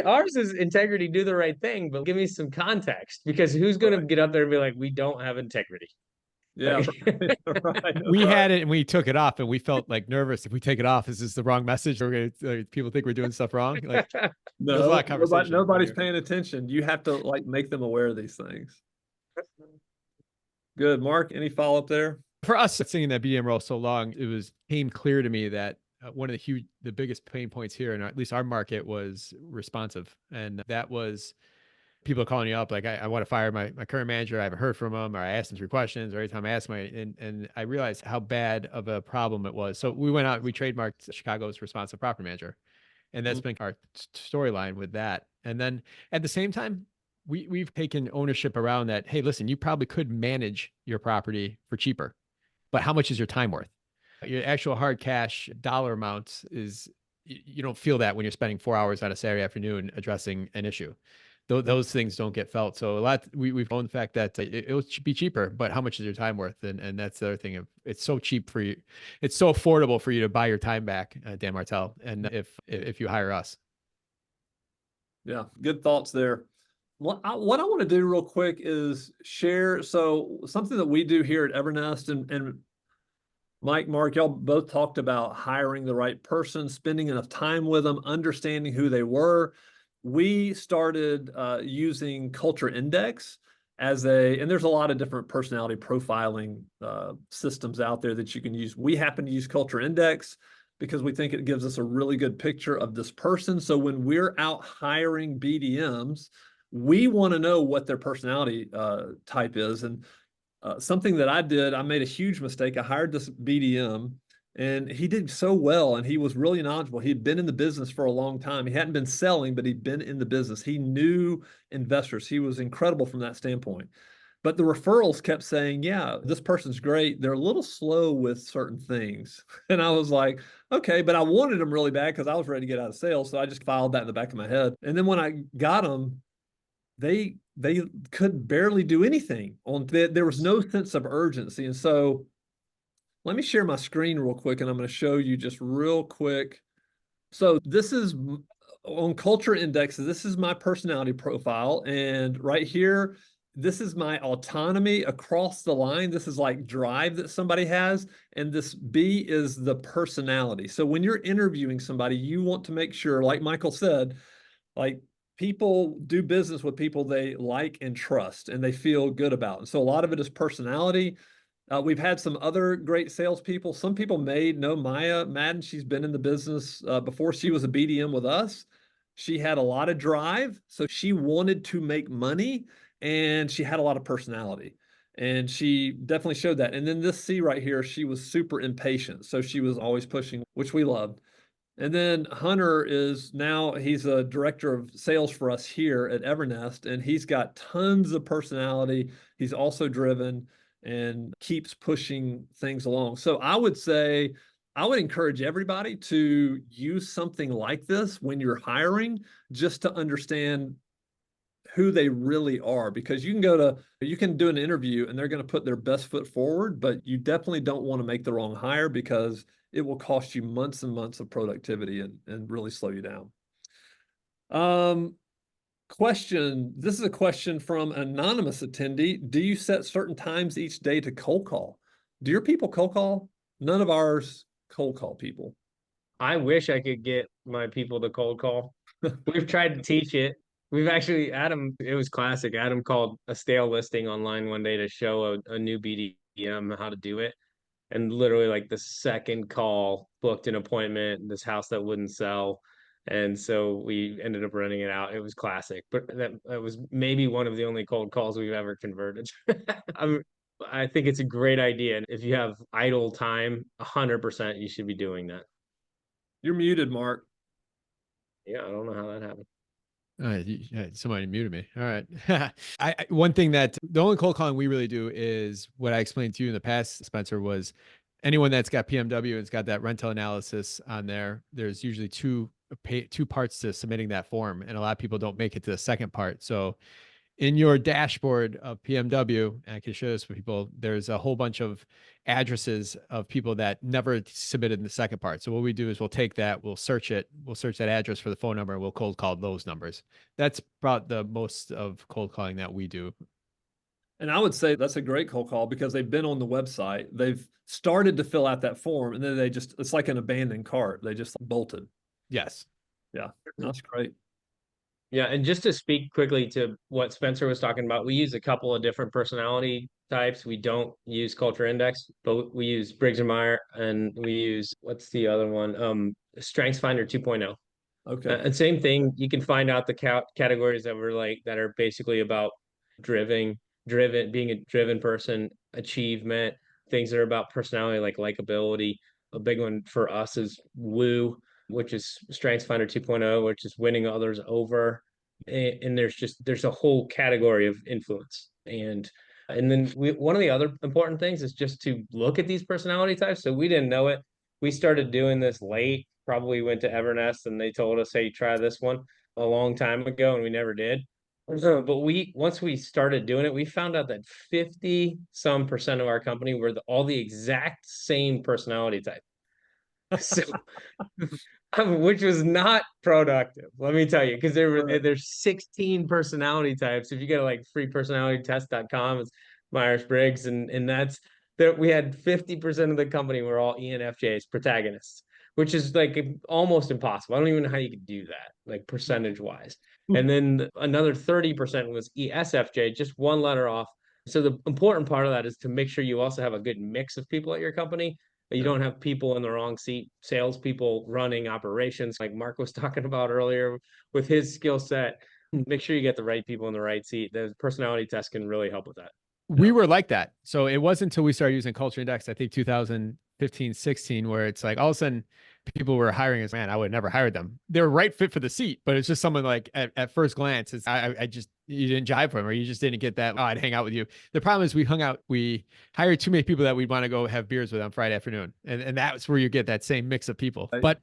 Ours is integrity, do the right thing, but give me some context, because who's going to get up there and be like, we don't have integrity? Yeah, Like, right. We had it and we took it off and we felt like nervous. If we take it off, is this the wrong message? We're gonna people think we're doing stuff wrong. Like there's a lot of conversation. Nobody's paying attention. You have to like make them aware of these things. Good. Mark, any follow up there? For us singing that BDM role so long, came clear to me that one of the biggest pain points here, in at least our market, was responsive. And that was people calling you up like, I want to fire my current manager. I haven't heard from him, or I asked him 3 questions, or every time I asked and I realized how bad of a problem it was. So we went out, we trademarked Chicago's responsive property manager. And that's been our storyline with that. And then at the same time, we've taken ownership around that. Hey, listen, you probably could manage your property for cheaper, but how much is your time worth? Your actual hard cash dollar amounts you don't feel that when you're spending 4 hours on a Saturday afternoon addressing an issue. Those things don't get felt. So we've owned the fact that it will be cheaper, but how much is your time worth? And that's the other thing. It's so cheap for you. It's so affordable for you to buy your time back, Dan Martell. And if you hire us. Yeah, good thoughts there. What I want to do real quick is share. So something that we do here at Evernest, and Mike, Mark, y'all both talked about hiring the right person, spending enough time with them, understanding who they were. we started using Culture Index and there's a lot of different personality profiling systems out there that you can use. We happen to use Culture Index because we think it gives us a really good picture of this person. So when we're out hiring BDMs, we want to know what their personality type is. And something that I did, I made a huge mistake. I hired this BDM and he did so well and he was really knowledgeable. He'd been in the business for a long time. He hadn't been selling, but he'd been in the business. He knew investors. He was incredible from that standpoint. But the referrals kept saying, yeah, this person's great. They're a little slow with certain things. And I was like, okay, but I wanted them really bad because I was ready to get out of sales. So I just filed that in the back of my head. And then when I got them, they could barely do anything there was no sense of urgency. And so let me share my screen real quick and I'm going to show you just real quick. So this is on Culture Index. This is my personality profile. And right here, this is my autonomy across the line. This is like drive that somebody has. And this B is the personality. So when you're interviewing somebody, you want to make sure, like Michael said, like people do business with people they like and trust and they feel good about. And so a lot of it is personality. We've had some other great salespeople. Some people may know Maya Madden. She's been in the business before she was a BDM with us. She had a lot of drive. So she wanted to make money and she had a lot of personality. And she definitely showed that. And then this C right here, she was super impatient. So she was always pushing, which we loved. And then Hunter he's a director of sales for us here at Evernest, and he's got tons of personality. He's also driven and keeps pushing things along. So I would encourage everybody to use something like this when you're hiring, just to understand who they really are, because you can do an interview and they're going to put their best foot forward, but you definitely don't want to make the wrong hire because it will cost you months and months of productivity and really slow you down. Question. This is a question from an anonymous attendee. Do you set certain times each day to cold call? Do your people cold call? None of ours cold call people. I wish I could get my people to cold call. We've tried to teach it. We've actually, it was classic. Adam called a stale listing online one day to show a new BDM how to do it. And literally, like the second call, booked an appointment in this house that wouldn't sell. And so we ended up renting it out. It was classic, but that was maybe one of the only cold calls we've ever converted. I think it's a great idea. And if you have idle time, 100% you should be doing that. You're muted, Mark. Yeah, I don't know how that happened. Somebody muted me. All right. One thing that the only cold calling we really do is what I explained to you in the past, Spencer, was anyone that's got PMW and it's got that rental analysis on there. There's usually two parts to submitting that form, and a lot of people don't make it to the second part. So in your dashboard of PMW, and I can show this for people, there's a whole bunch of addresses of people that never submitted in the second part. So what we do is we'll take that, we'll search that address for the phone number, and we'll cold call those numbers. That's about the most of cold calling that we do. And I would say that's a great cold call because they've been on the website. They've started to fill out that form and then it's like an abandoned cart. They just bolted. Yes. Yeah, that's great. Yeah, and just to speak quickly to what Spencer was talking about, we use a couple of different personality types. We don't use Culture Index, but we use Briggs and Meyer, and we use, what's the other one? Strengths Finder 2.0. Okay. And same thing, you can find out the categories that are basically about being a driven person, achievement, things that are about personality like likability. A big one for us is woo, which is Strengths Finder 2.0, which is winning others over. And there's a whole category of influence. And then one of the other important things is just to look at these personality types. So we didn't know it. We started doing this late, probably went to Evernest and they told us, hey, try this one a long time ago, and we never did. But once we started doing it, we found out that 50% of our company were all the exact same personality type. So which was not productive, let me tell you, because there's 16 personality types. If you go to like freepersonalitytest.com, it's Myers-Briggs, and that's that we had 50% of the company were all ENFJs, protagonists, which is like almost impossible. I don't even know how you could do that, like percentage wise. And then another 30% was ESFJ, just one letter off. So the important part of that is to make sure you also have a good mix of people at your company. You Yeah. don't have people in the wrong seat, salespeople running operations, like Mark was talking about earlier with his skill set. Make sure you get the right people in the right seat. The personality test can really help with that. We were like that. So it wasn't until we started using Culture Index, I think 2015, 16, where it's like all of a sudden people were hiring us. Man, I would never hire them. They're right fit for the seat, but it's just someone like at first glance, it's I just you didn't jive for them, or you just didn't get that. Oh, I'd hang out with you. The problem is we hired too many people that we'd want to go have beers with on Friday afternoon, and that's where you get that same mix of people. Right. But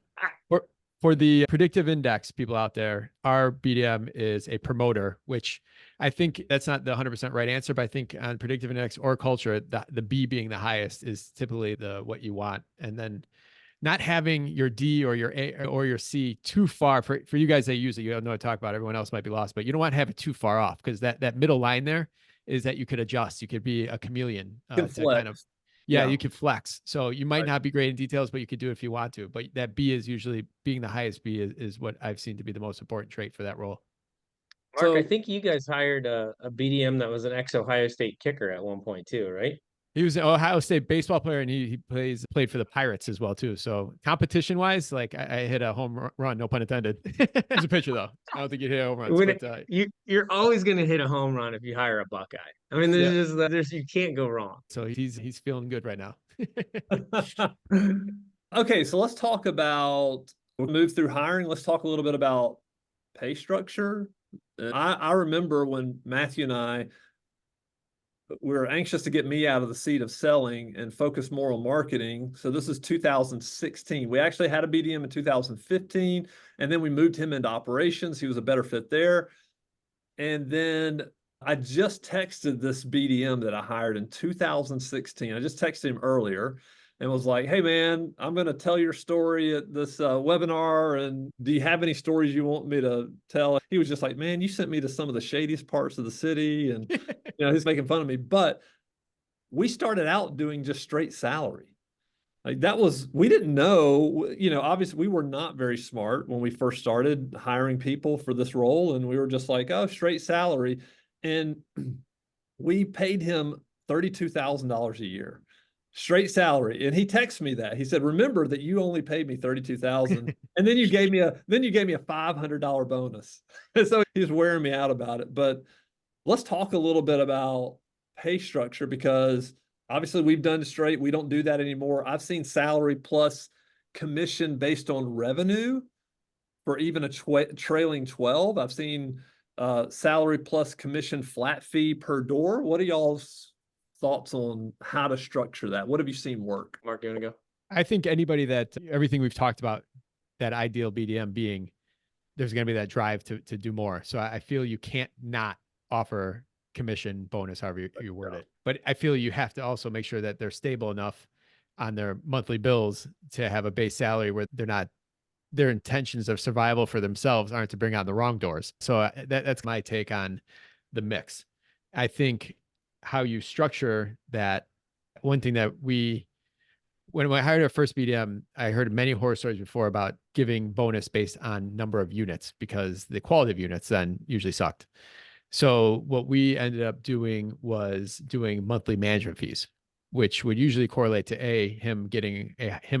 for the predictive index people out there, our BDM is a promoter, which I think that's not the 100% right answer, but I think on predictive index or culture, the B being the highest is typically the what you want. And then not having your D or your A or your C too far for you guys that use it, you don't know what to talk about. Everyone else might be lost, but you don't want to have it too far off, because that middle line there is that you could adjust. You could be a chameleon Can to kind of, flex. yeah, Yeah. you can flex. So you might Right. not be great in details, but you could do it if you want to. But that B is usually being the highest B is what I've seen to be the most important trait for that role. Mark, I So think you guys hired a BDM that was an ex-Ohio State kicker at one point too, right? He was an Ohio State baseball player, and he played for the Pirates as well too. So competition wise, like I hit a home run, no pun intended. He's a pitcher though. I don't think you'd hit home runs, When but you're always going to hit a home run if you hire a Buckeye. I mean, yeah. there's you can't go wrong. So he's feeling good right now. okay, so let's talk about we'll move through hiring. Let's talk a little bit about pay structure. I remember when Matthew and I we were anxious to get me out of the seat of selling and focus more on marketing. So this is 2016. We actually had a BDM in 2015, and then we moved him into operations. He was a better fit there. And then I just texted this BDM that I hired in 2016. I just texted him earlier and was like, hey, man, I'm going to tell your story at this webinar. And do you have any stories you want me to tell? He was just like, man, you sent me to some of the shadiest parts of the city. And, he's making fun of me. But we started out doing just straight salary. Like that was, we didn't know, obviously we were not very smart when we first started hiring people for this role. And we were just like, oh, straight salary. And we paid him $32,000 a year, straight salary. And he texted me that. He said, remember that you only paid me $32,000. And then you gave me a $500 bonus. And so he was wearing me out about it. But let's talk a little bit about pay structure, because obviously we've done it straight. We don't do that anymore. I've seen salary plus commission based on revenue for even a trailing 12. I've seen salary plus commission flat fee per door. What are y'all's thoughts on how to structure that? What have you seen work? Mark, you want to go? I think anybody that everything we've talked about, that ideal BDM being, there's going to be that drive to do more. So I feel you can't not offer commission, bonus, however you word it. But I feel you have to also make sure that they're stable enough on their monthly bills to have a base salary where their intentions of survival for themselves aren't to bring out the wrong doors. So that's my take on the mix. I think how you structure that, one thing that when I hired our first BDM, I heard many horror stories before about giving bonus based on number of units, because the quality of units then usually sucked. So what we ended up doing was doing monthly management fees, which would usually correlate to him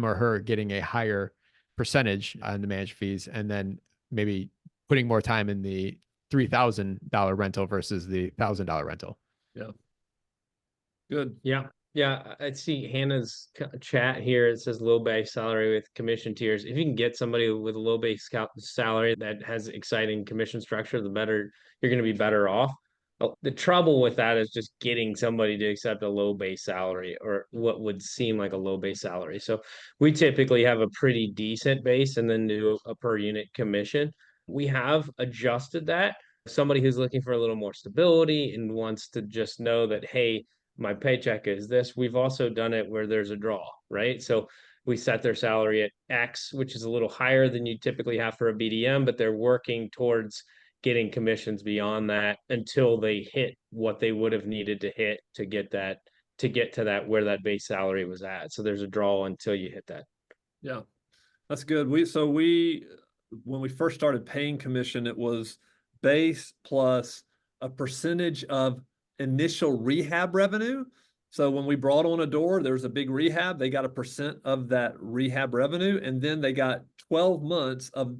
or her getting a higher percentage on the management fees, and then maybe putting more time in the $3,000 rental versus the $1,000 rental. Yeah. Good. Yeah. Yeah, I see Hannah's chat here. It says low base salary with commission tiers. If you can get somebody with a low base salary that has exciting commission structure, the better you're going to be better off. The trouble with that is just getting somebody to accept a low base salary, or what would seem like a low base salary. So we typically have a pretty decent base and then do a per unit commission. We have adjusted that. Somebody who's looking for a little more stability and wants to just know that, hey, my paycheck is this. We've also done it where there's a draw, right? So we set their salary at X, which is a little higher than you typically have for a BDM, but they're working towards getting commissions beyond that until they hit what they would have needed to hit to get to that where that base salary was at. So there's a draw until you hit that. Yeah. That's good. When we first started paying commission, it was base plus a percentage of initial rehab revenue. So when we brought on a door, there was a big rehab, they got a percent of that rehab revenue, and then they got 12 months of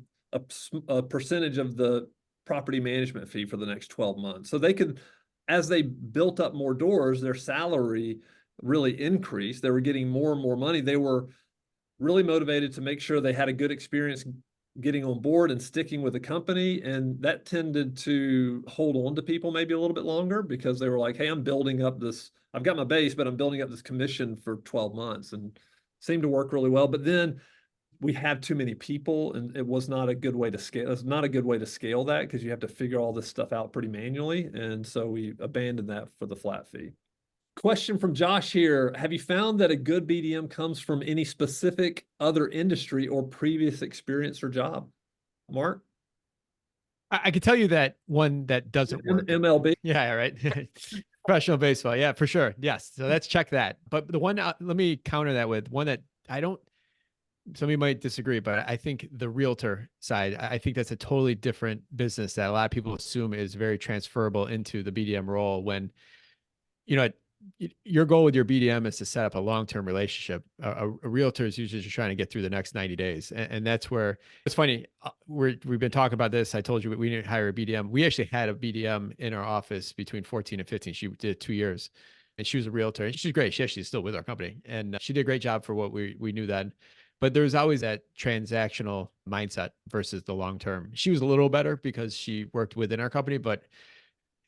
a percentage of the property management fee for the next 12 months. So they could, as they built up more doors, their salary really increased. They were getting more and more money. They were really motivated to make sure they had a good experience getting on board and sticking with the company. And that tended to hold on to people maybe a little bit longer because they were like, hey, I'm building up this, I've got my base, but I'm building up this commission for 12 months, and seemed to work really well. But then we had too many people, and it was not a good way to scale. It's not a good way to scale that because you have to figure all this stuff out pretty manually. And so we abandoned that for the flat fee. Question from Josh here. Have you found that a good BDM comes from any specific other industry or previous experience or job? Mark? I can tell you that one that doesn't work. MLB? Yeah, right. Professional baseball. Yeah, for sure. Yes. So let's check that. But the one, let me counter that with one that I don't, some of you might disagree, but I think the realtor side, I think that's a totally different business that a lot of people assume is very transferable into the BDM role when, you know, your goal with your BDM is to set up a long-term relationship. A realtor is usually just trying to get through the next 90 days. And that's where it's funny. We've been talking about this. I told you we didn't hire a BDM. We actually had a BDM in our office between 14 and 15. She did 2 years and she was a realtor. And she's great. She actually is still with our company. And she did a great job for what we knew then. But there's always that transactional mindset versus the long-term. She was a little better because she worked within our company, but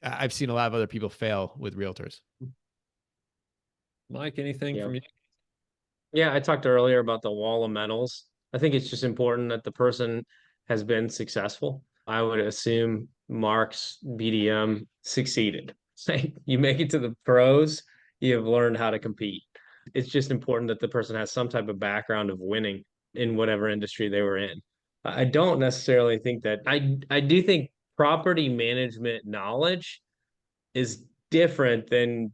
I've seen a lot of other people fail with realtors. Mike, anything from you? Yeah, I talked earlier about the wall of medals. I think it's just important that the person has been successful. I would assume Mark's BDM succeeded. Say you make it to the pros, you have learned how to compete. It's just important that the person has some type of background of winning in whatever industry they were in. I don't necessarily think that I do think property management knowledge is different than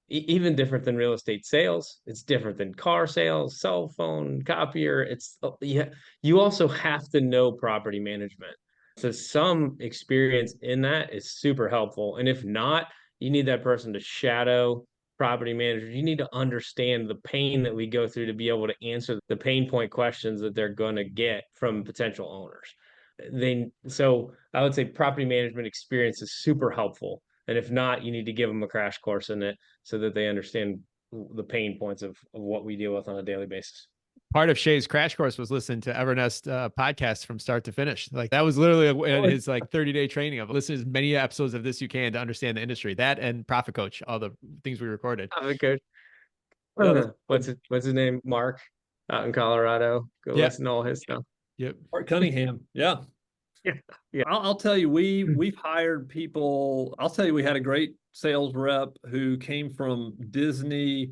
even different than real estate sales. It's different than car sales, cell phone, copier. It's yeah, you also have to know property management. So some experience in that is super helpful. And if not, you need that person to shadow property managers. You need to understand the pain that we go through to be able to answer the pain point questions that they're going to get from potential owners. So I would say property management experience is super helpful. And if not, you need to give them a crash course in it so that they understand the pain points of what we deal with on a daily basis. Part of Shay's crash course was listening to Evernest podcast from start to finish. Like that was literally his like 30-day training of listen to as many episodes of this you can to understand the industry. That and Profit Coach, all the things we recorded. Profit Coach. What's his name? Mark out in Colorado. Go listen to all his stuff. Yep. Mark Cunningham. Yeah. Yeah. I'll tell you, we've hired people. I'll tell you, we had a great sales rep who came from Disney.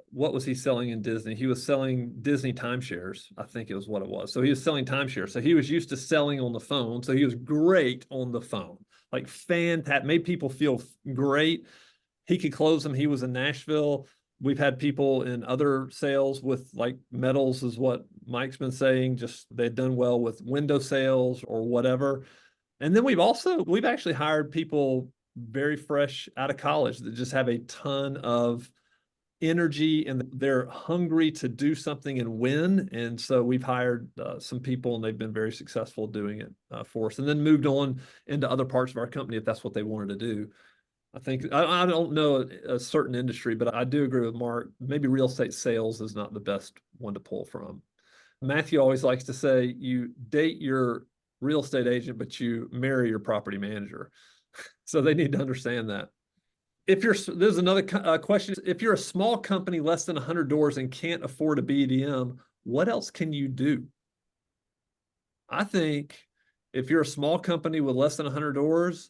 What was he selling in Disney? He was selling Disney timeshares. I think it was what it was. So he was selling timeshares. So he was used to selling on the phone. So he was great on the phone, like fantastic, made people feel great. He could close them. He was in Nashville. We've had people in other sales with like metals is what Mike's been saying, just they've done well with window sales or whatever. And then we've actually hired people very fresh out of college that just have a ton of energy and they're hungry to do something and win. And so we've hired some people and they've been very successful doing it for us, and then moved on into other parts of our company if that's what they wanted to do. I think I don't know a certain industry, but I do agree with Mark. Maybe real estate sales is not the best one to pull from. Matthew always likes to say you date your real estate agent, but you marry your property manager. So they need to understand that. There's another question. If you're a small company, less than 100 doors and can't afford a BDM, what else can you do? I think if you're a small company with less than 100 doors,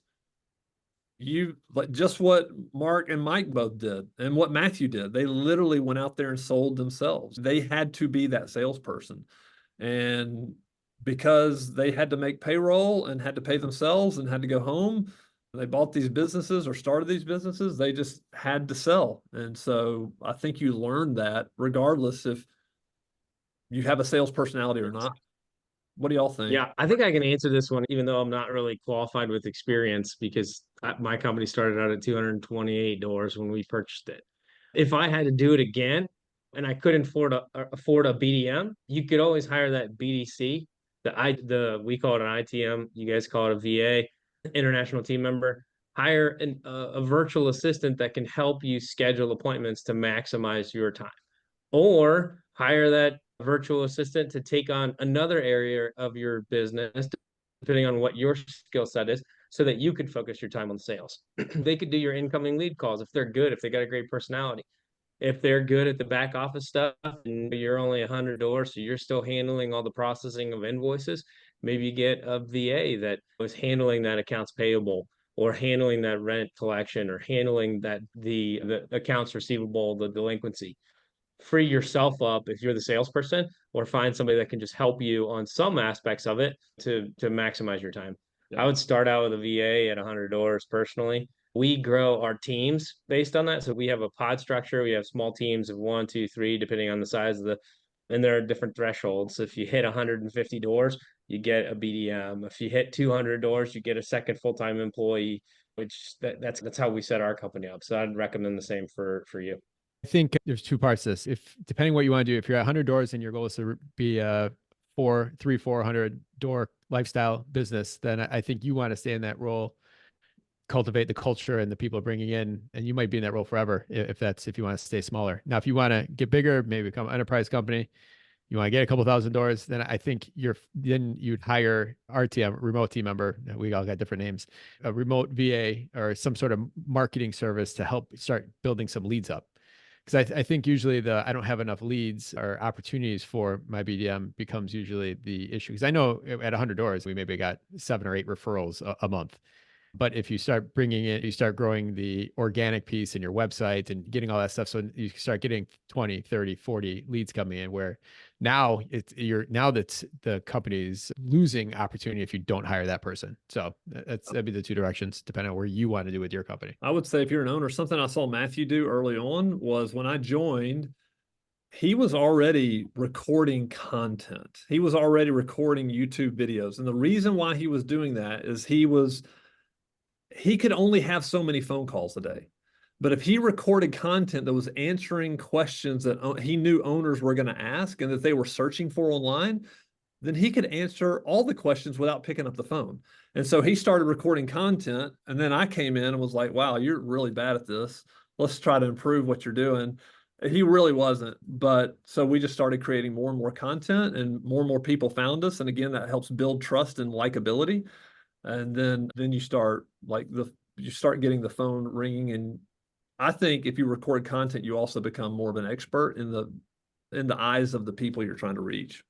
you like just what Mark and Mike both did and what Matthew did. They literally went out there and sold themselves. They had to be that salesperson. And because they had to make payroll and had to pay themselves and had to go home, they bought these businesses or started these businesses, they just had to sell. And so I think you learn that regardless you have a sales personality or not. What do y'all think? Yeah, I think I can answer this one, even though I'm not really qualified with experience because my company started out at 228 doors when we purchased it. If I had to do it again and I couldn't afford a BDM, you could always hire that BDC. We call it an ITM, you guys call it a VA, international team member. Hire a virtual assistant that can help you schedule appointments to maximize your time, or hire that virtual assistant to take on another area of your business, depending on what your skill set is, so that you could focus your time on sales. They could do your incoming lead calls if they're good, if they got a great personality. If they're good at the back office stuff and you're only 100 doors, so you're still handling all the processing of invoices, maybe you get a VA that was handling that accounts payable or handling that rent collection or handling that the accounts receivable, the delinquency. Free yourself up if you're the salesperson, or find somebody that can just help you on some aspects of it to maximize your time. Yeah. I would start out with a VA at 100 doors personally. We grow our teams based on that. So we have a pod structure. We have small teams of 1, 2, 3, depending on the size of and there are different thresholds. If you hit 150 doors, you get a BDM. If you hit 200 doors, you get a second full-time employee, which that's how we set our company up. So I'd recommend the same for you. I think there's two parts to this. If depending what you want to do, if you're at 100 doors and your goal is to be a 400 door lifestyle business, then I think you want to stay in that role, cultivate the culture and the people bringing in, and you might be in that role forever if you want to stay smaller. Now, if you want to get bigger, maybe become an enterprise company, you want to get a couple thousand doors, then I think then you'd hire RTM, remote team member. We all got different names, a remote VA or some sort of marketing service to help start building some leads up. Because I think usually I don't have enough leads or opportunities for my BDM becomes usually the issue. Because I know at 100 doors, we maybe got 7 or 8 referrals a month. But if you start bringing it, you start growing the organic piece in your website and getting all that stuff. So you start getting 20, 30, 40 leads coming in, where now that's the company's losing opportunity if you don't hire that person. So that'd be the two directions, depending on where you want to do with your company. I would say if you're an owner, something I saw Matthew do early on was when I joined, he was already recording content. He was already recording YouTube videos. And the reason why he was doing that is he could only have so many phone calls a day. But if he recorded content that was answering questions that he knew owners were going to ask and that they were searching for online, then he could answer all the questions without picking up the phone. And so he started recording content. And then I came in and was like, wow, you're really bad at this. Let's try to improve what you're doing. He really wasn't. But so we just started creating more and more content, and more people found us. And again, that helps build trust and likability. And then you start getting the phone ringing. And I think if you record content, you also become more of an expert in the eyes of the people you're trying to reach.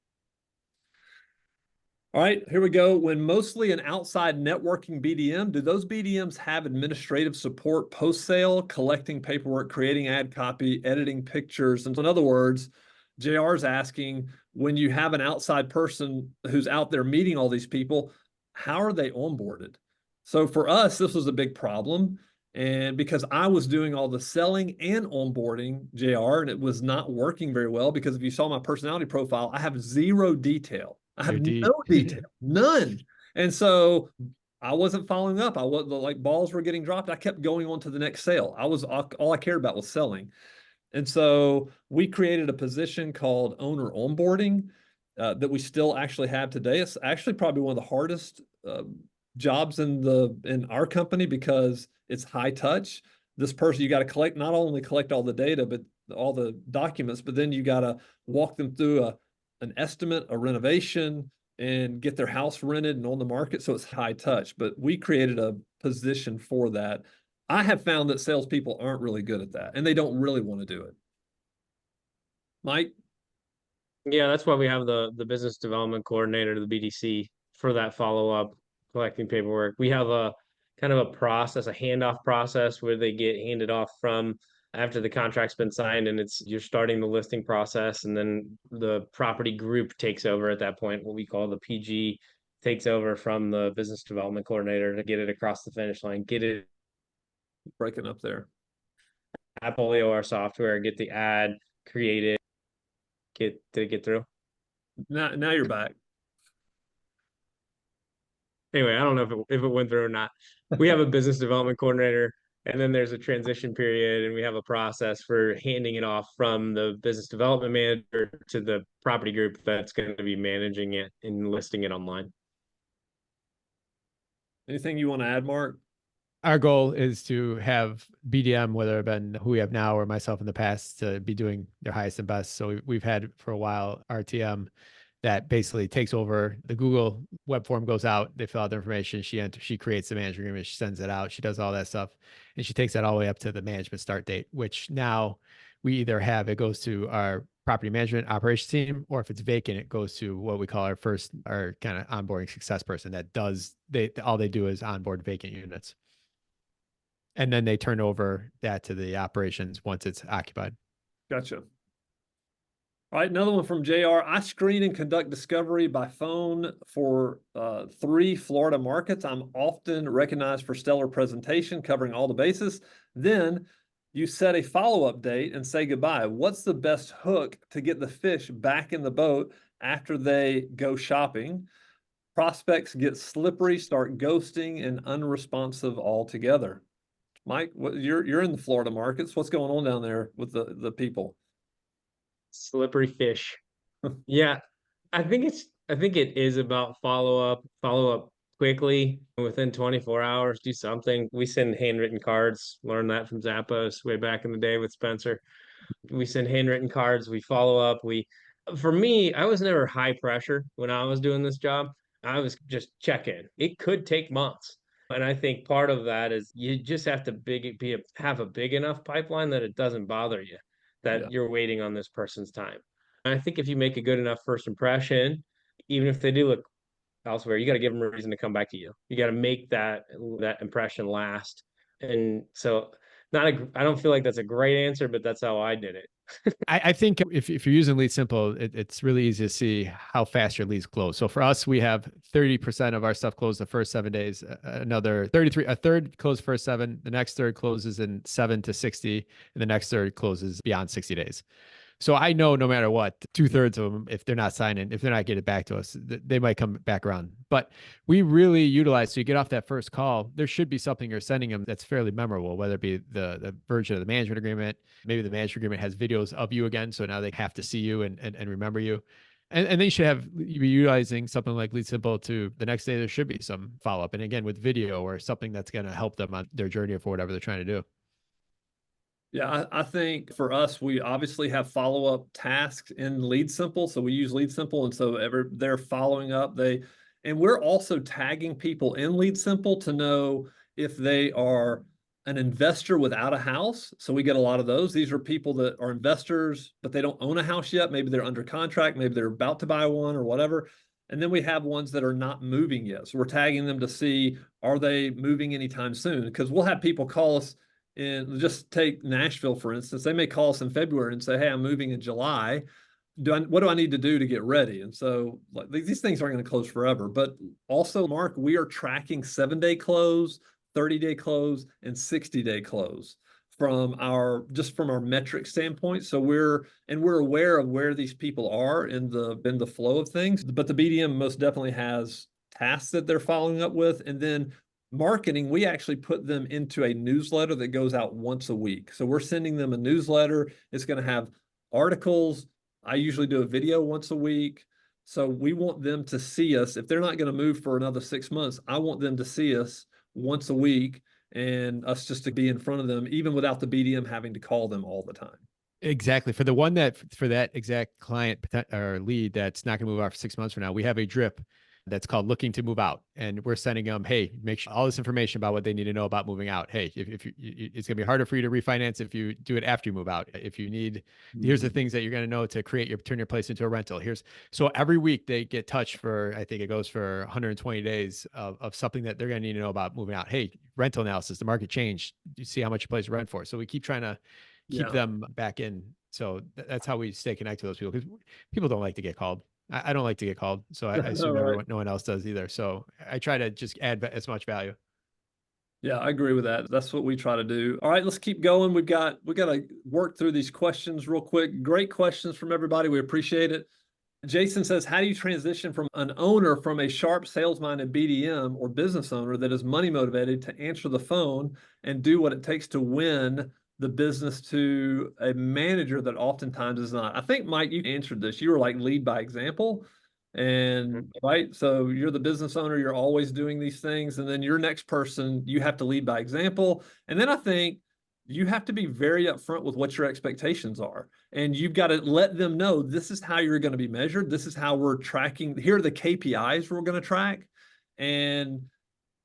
All right, here we go. When mostly an outside networking BDM, do those BDMs have administrative support post-sale, collecting paperwork, creating ad copy, editing pictures? And so in other words, JR's asking, when you have an outside person who's out there meeting all these people, how are they onboarded? So for us, this was a big problem. And because I was doing all the selling and onboarding, JR, and it was not working very well, because if you saw my personality profile, I have zero detail. I have no detail, none. And so I wasn't following up. I wasn't, like, balls were getting dropped. I kept going on to the next sale. All I cared about was selling. And so we created a position called owner onboarding that we still actually have today. It's actually probably one of the hardest jobs in our company, because it's high touch. This person, you got to not only collect all the data, but all the documents, but then you got to walk them through an estimate, a renovation, and get their house rented and on the market. So it's high touch, but we created a position for that. I have found that salespeople aren't really good at that, and they don't really want to do it. Mike? Yeah, that's why we have the business development coordinator, the BDC, for that follow-up, collecting paperwork. We have a kind of a process, a handoff process, where they get handed off from after the contract's been signed, and you're starting the listing process, and then the property group takes over at that point. What we call the PG takes over from the business development coordinator to get it across the finish line, get it Breaking up there. Appleio, our software, get the ad created, get through. Now you're back. Anyway, I don't know if it went through or not. We have a business development coordinator, and then there's a transition period, and we have a process for handing it off from the business development manager to the property group that's going to be managing it and listing it online. Anything you want to add, Mark? Our goal is to have BDM, whether it been who we have now or myself in the past, to be doing their highest and best. So we've had for a while RTM that basically takes over. The Google web form goes out, they fill out their information, she creates the management agreement, she sends it out, she does all that stuff, and she takes that all the way up to the management start date, which now we either have it goes to our property management operations team, or if it's vacant, it goes to what we call our kind of onboarding success person that does all they do is onboard vacant units. And then they turn over that to the operations once it's occupied. Gotcha. All right, another one from JR. I screen and conduct discovery by phone for 3 Florida markets. I'm often recognized for stellar presentation, covering all the bases. Then you set a follow-up date and say goodbye. What's the best hook to get the fish back in the boat after they go shopping? Prospects get slippery, start ghosting, and unresponsive altogether. Mike, you're in the Florida markets. What's going on down there with the people? Slippery fish. Yeah, I think it is about follow up quickly within 24 hours, do something. We send handwritten cards, learned that from Zappos way back in the day with Spencer. We send handwritten cards, we follow up. For me, I was never high pressure when I was doing this job. I was just check in. It could take months. And I think part of that is you just have to have a big enough pipeline that it doesn't bother you, that you're waiting on this person's time. And I think if you make a good enough first impression, even if they do look elsewhere, you got to give them a reason to come back to you. You got to make that impression last. And so I don't feel like that's a great answer, but that's how I did it. I think if you're using Lead Simple, it's really easy to see how fast your leads close. So for us, we have 30% of our stuff closed the first 7 days, another 33, a third closed first 7, the next third closes in 7 to 60, and the next third closes beyond 60 days. So I know no matter what, 2/3 of them, if they're not signing, if they're not getting back to us, they might come back around. But we really utilize, so you get off that first call, there should be something you're sending them that's fairly memorable, whether it be the version of the management agreement. Maybe the management agreement has videos of you again, so now they have to see you and remember you. And then you should be utilizing something like Lead Simple to the next day, there should be some follow-up. And again, with video or something that's going to help them on their journey for whatever they're trying to do. Yeah, I think for us, we obviously have follow-up tasks in Lead Simple. So we use Lead Simple. And so they're following up. And we're also tagging people in Lead Simple to know if they are an investor without a house. So we get a lot of those. These are people that are investors, but they don't own a house yet. Maybe they're under contract. Maybe they're about to buy one or whatever. And then we have ones that are not moving yet. So we're tagging them to see, are they moving anytime soon? Because we'll have people call us. And just take Nashville, for instance, they may call us in February and say, hey, I'm moving in July. What do I need to do to get ready? And so like, these things aren't going to close forever. But also, Mark, we are tracking 7-day close, 30-day close, and 60-day close from our metric standpoint. So we're aware of where these people are in the flow of things. But the BDM most definitely has tasks that they're following up with. And then marketing, we actually put them into a newsletter that goes out once a week. So we're sending them a newsletter. It's going to have articles. I usually do a video once a week. So we want them to see us. If they're not going to move for another 6 months, I want them to see us once a week and us just to be in front of them, even without the BDM having to call them all the time. Exactly. For that exact client or lead that's not going to move out for 6 months from now, we have a drip that's called looking to move out. And we're sending them, hey, make sure all this information about what they need to know about moving out. Hey, if it's going to be harder for you to refinance if you do it after you move out. If you need, here's the things that you're going to know to turn your place into a rental. So every week they get touched for, I think it goes for 120 days of something that they're going to need to know about moving out. Hey, rental analysis, the market changed. You see how much your place to rent for. So we keep trying to keep them back in. So that's how we stay connected to those people, because people don't like to get called. I don't like to get called, so I assume no one else does either. So I try to just add as much value. Yeah, I agree with that. That's what we try to do. All right, let's keep going. We got to work through these questions real quick. Great questions from everybody. We appreciate it. Jason says, how do you transition from an owner from a sharp sales-minded BDM or business owner that is money motivated to answer the phone and do what it takes to win the business to a manager that oftentimes is not? I think, Mike, you answered this. You were like lead by example. And right, so you're the business owner, you're always doing these things. And then your next person, you have to lead by example. And then I think you have to be very upfront with what your expectations are. And you've got to let them know this is how you're going to be measured. This is how we're tracking. Here are the KPIs we're going to track. And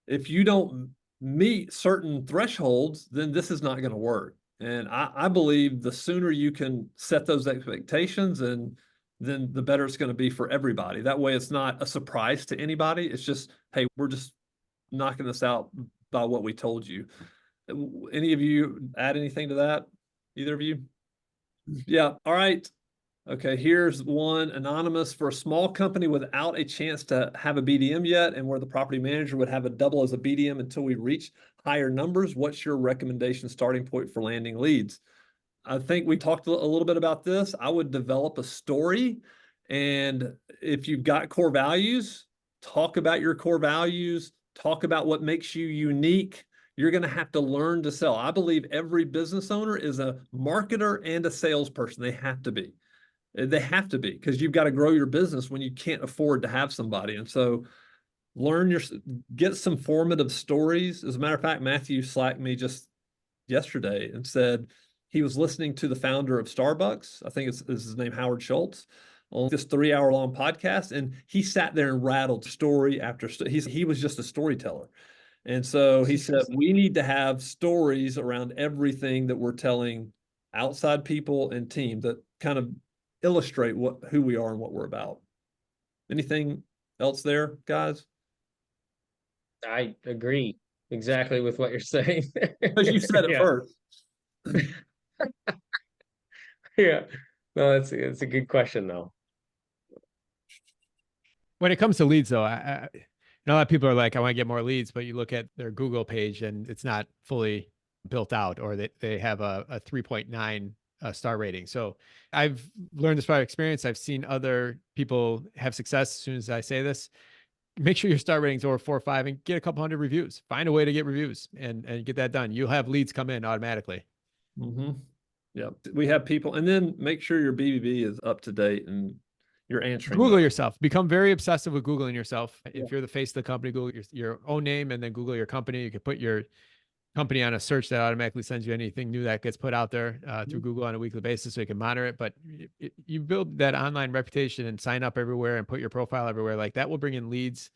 if you don't meet certain thresholds, then this is not going to work. And I believe the sooner you can set those expectations, and then the better it's going to be for everybody. That way it's not a surprise to anybody. It's just, hey, we're just knocking this out by what we told you. Any of you add anything to that? Either of you? Yeah. All right. Okay. Here's one anonymous: for a small company without a chance to have a BDM yet, and where the property manager would have a double as a BDM until we reach higher numbers, what's your recommendation starting point for landing leads? I think we talked a little bit about this. I would develop a story. And if you've got core values, talk about your core values, talk about what makes you unique. You're going to have to learn to sell. I believe every business owner is a marketer and a salesperson. They have to be. They have to be, because you've got to grow your business when you can't afford to have somebody. And so get some formative stories. As a matter of fact, Matthew slacked me just yesterday and said he was listening to the founder of Starbucks. I think it's his name, Howard Schultz, on this 3-hour long podcast. And he sat there and rattled story after he was just a storyteller. And so he said, we need to have stories around everything that we're telling outside people and team that kind of illustrate who we are and what we're about. Anything else there, guys? I agree exactly with what you're saying. Because you said it first. Yeah. No, it's a good question though. When it comes to leads, though, I a lot of people are like, I want to get more leads, but you look at their Google page and it's not fully built out, or they have a 3.9 star rating. So I've learned this by experience. I've seen other people have success as soon as I say this. Make sure your star rating's over 4 or 5 and get a couple hundred reviews. Find a way to get reviews and get that done. You'll have leads come in automatically. Mm-hmm. Yeah. We have people, and then make sure your BBB is up to date and you're answering. Google yourself. Become very obsessive with Googling yourself. If you're the face of the company, Google your own name and then Google your company. You can put your company on a search that automatically sends you anything new that gets put out there through Google on a weekly basis, so you can monitor it. But you build that online reputation and sign up everywhere and put your profile everywhere. Like that will bring in leads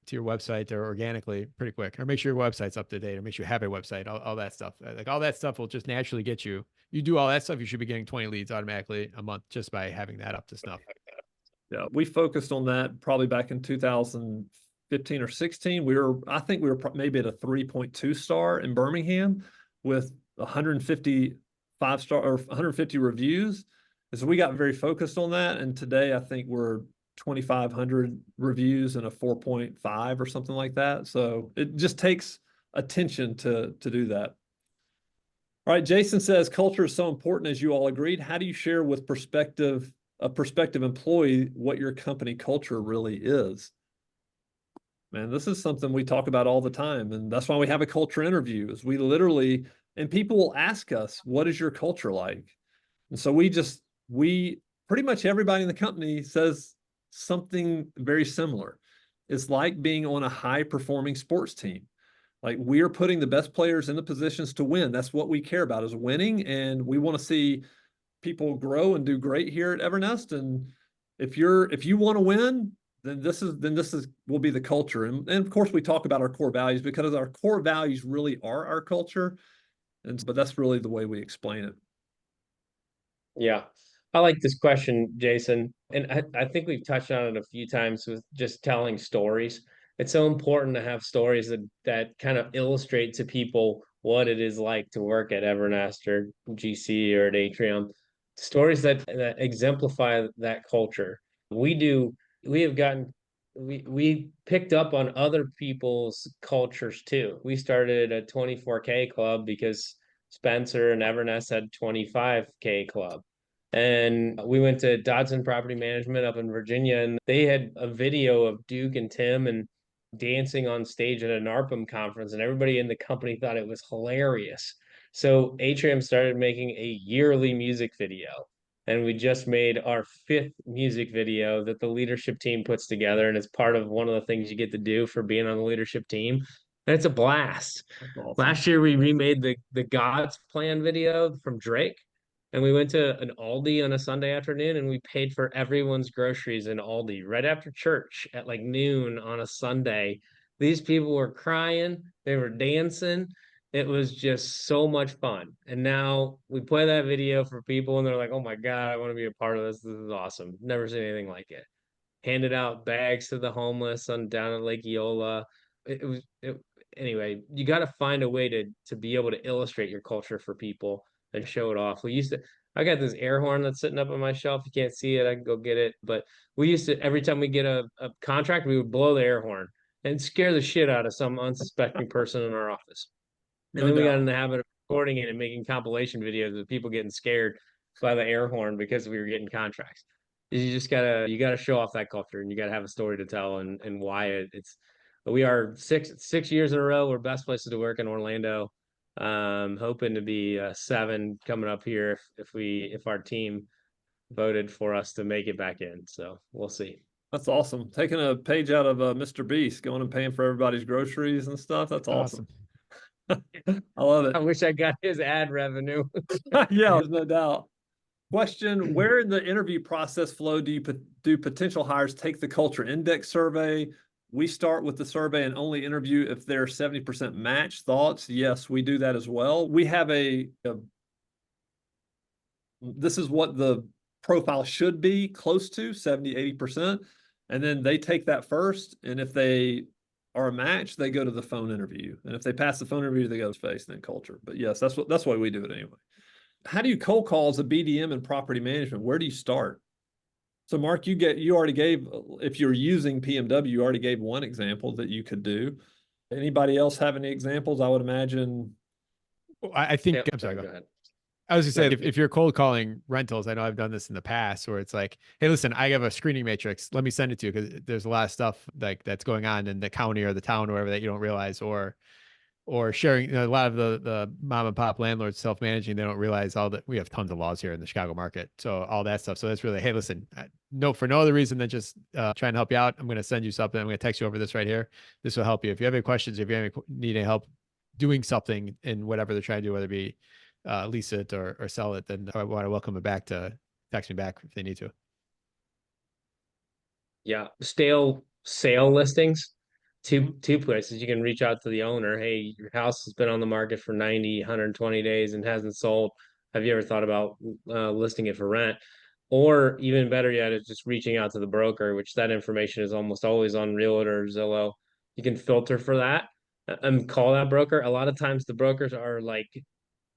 to your website or organically pretty quick. Or make sure your website's up to date, or make sure you have a website, all that stuff. Like all that stuff will just naturally get you. You do all that stuff, you should be getting 20 leads automatically a month just by having that up to snuff. Yeah, we focused on that probably back in 2015 or 16. I think we were maybe at a 3.2 star in Birmingham with 150 5-star or 150 reviews. And so we got very focused on that. And today I think we're 2,500 reviews and a 4.5 or something like that. So it just takes attention to do that. All right, Jason says culture is so important, as you all agreed. How do you share with a prospective employee what your company culture really is? Man, this is something we talk about all the time. And that's why we have a culture interview, is we literally, and people will ask us, what is your culture like? And so we pretty much everybody in the company says something very similar. It's like being on a high performing sports team. Like, we are putting the best players in the positions to win. That's what we care about, is winning. And we want to see people grow and do great here at Evernest. And if you want to win, then this will be the culture. And of course we talk about our core values, because our core values really are our culture. But that's really the way we explain it. Yeah. I like this question, Jason. And I think we've touched on it a few times with just telling stories. It's so important to have stories that kind of illustrate to people what it is like to work at Evernest or GC or at Atrium. Stories that exemplify that culture. We have gotten we picked up on other people's cultures too. We started a 24K club because Spencer and Evernest had 25K club. And we went to Dodson Property Management up in Virginia, and they had a video of Duke and Tim and dancing on stage at a NARPM conference, and everybody in the company thought it was hilarious. So Atrium started making a yearly music video. And we just made our 5th music video that the leadership team puts together. And it's part of one of the things you get to do for being on the leadership team. And it's a blast. That's awesome. Last year we remade the God's Plan video from Drake. And we went to an Aldi on a Sunday afternoon and we paid for everyone's groceries in Aldi right after church at like noon on a Sunday. These people were crying, they were dancing. It was just so much fun. And now we play that video for people and they're like, oh my God, I want to be a part of this. This is awesome. Never seen anything like it. Handed out bags to the homeless on down at Lake Eola. Anyway, you got to find a way to be able to illustrate your culture for people and show it off. I got this air horn that's sitting up on my shelf. You can't see it. I can go get it. But we used to, every time we get a contract, we would blow the air horn and scare the shit out of some unsuspecting person in our office. And then we got in the habit of recording it and making compilation videos of people getting scared by the air horn because we were getting contracts. You gotta show off that culture and you gotta have a story to tell and why it's. We are 6 years in a row. We're best places to work in Orlando. Hoping to be 7 coming up here if our team voted for us to make it back in. So we'll see. That's awesome. Taking a page out of Mr. Beast, going and paying for everybody's groceries and stuff. That's awesome. I love it. I wish I got his ad revenue. Yeah, there's no doubt. Question: where in the interview process flow do potential hires take the culture index survey? We start with the survey and only interview if they're 70% match. Thoughts? Yes, we do that as well. We have this is what the profile should be close to 70, 80%. And then they take that first. And if they are a match, they go to the phone interview. And if they pass the phone interview, they go to face, then culture. But yes, that's why we do it anyway. How do you cold call as a BDM in property management? Where do you start? So Mark, you already gave, if you're using PMW, you already gave one example that you could do. Anybody else have any examples? I would imagine. I think, Yep. I'm sorry, Go ahead. I was gonna say, if you're cold calling rentals, I know I've done this in the past where it's like, hey, listen, I have a screening matrix. Let me send it to you because there's a lot of stuff like that's going on in the county or the town or whatever that you don't realize, or sharing, a lot of the mom and pop landlords self-managing, they don't realize all that we have tons of laws here in the Chicago market. So all that stuff. So that's really, hey, listen, no, for no other reason than just trying to help you out. I'm going to send you something. I'm going to text you over this right here. This will help you. If you have any questions, if you need any help doing something in whatever they're trying to do, whether it be lease it or sell it, then I want to welcome it back to text me back if they need to. Yeah. Stale sale listings. Two places you can reach out to the owner. Hey, your house has been on the market for 90, 120 days and hasn't sold. Have you ever thought about listing it for rent? Or even better yet, is just reaching out to the broker, which that information is almost always on Realtor or Zillow. You can filter for that and call that broker. A lot of times the brokers are like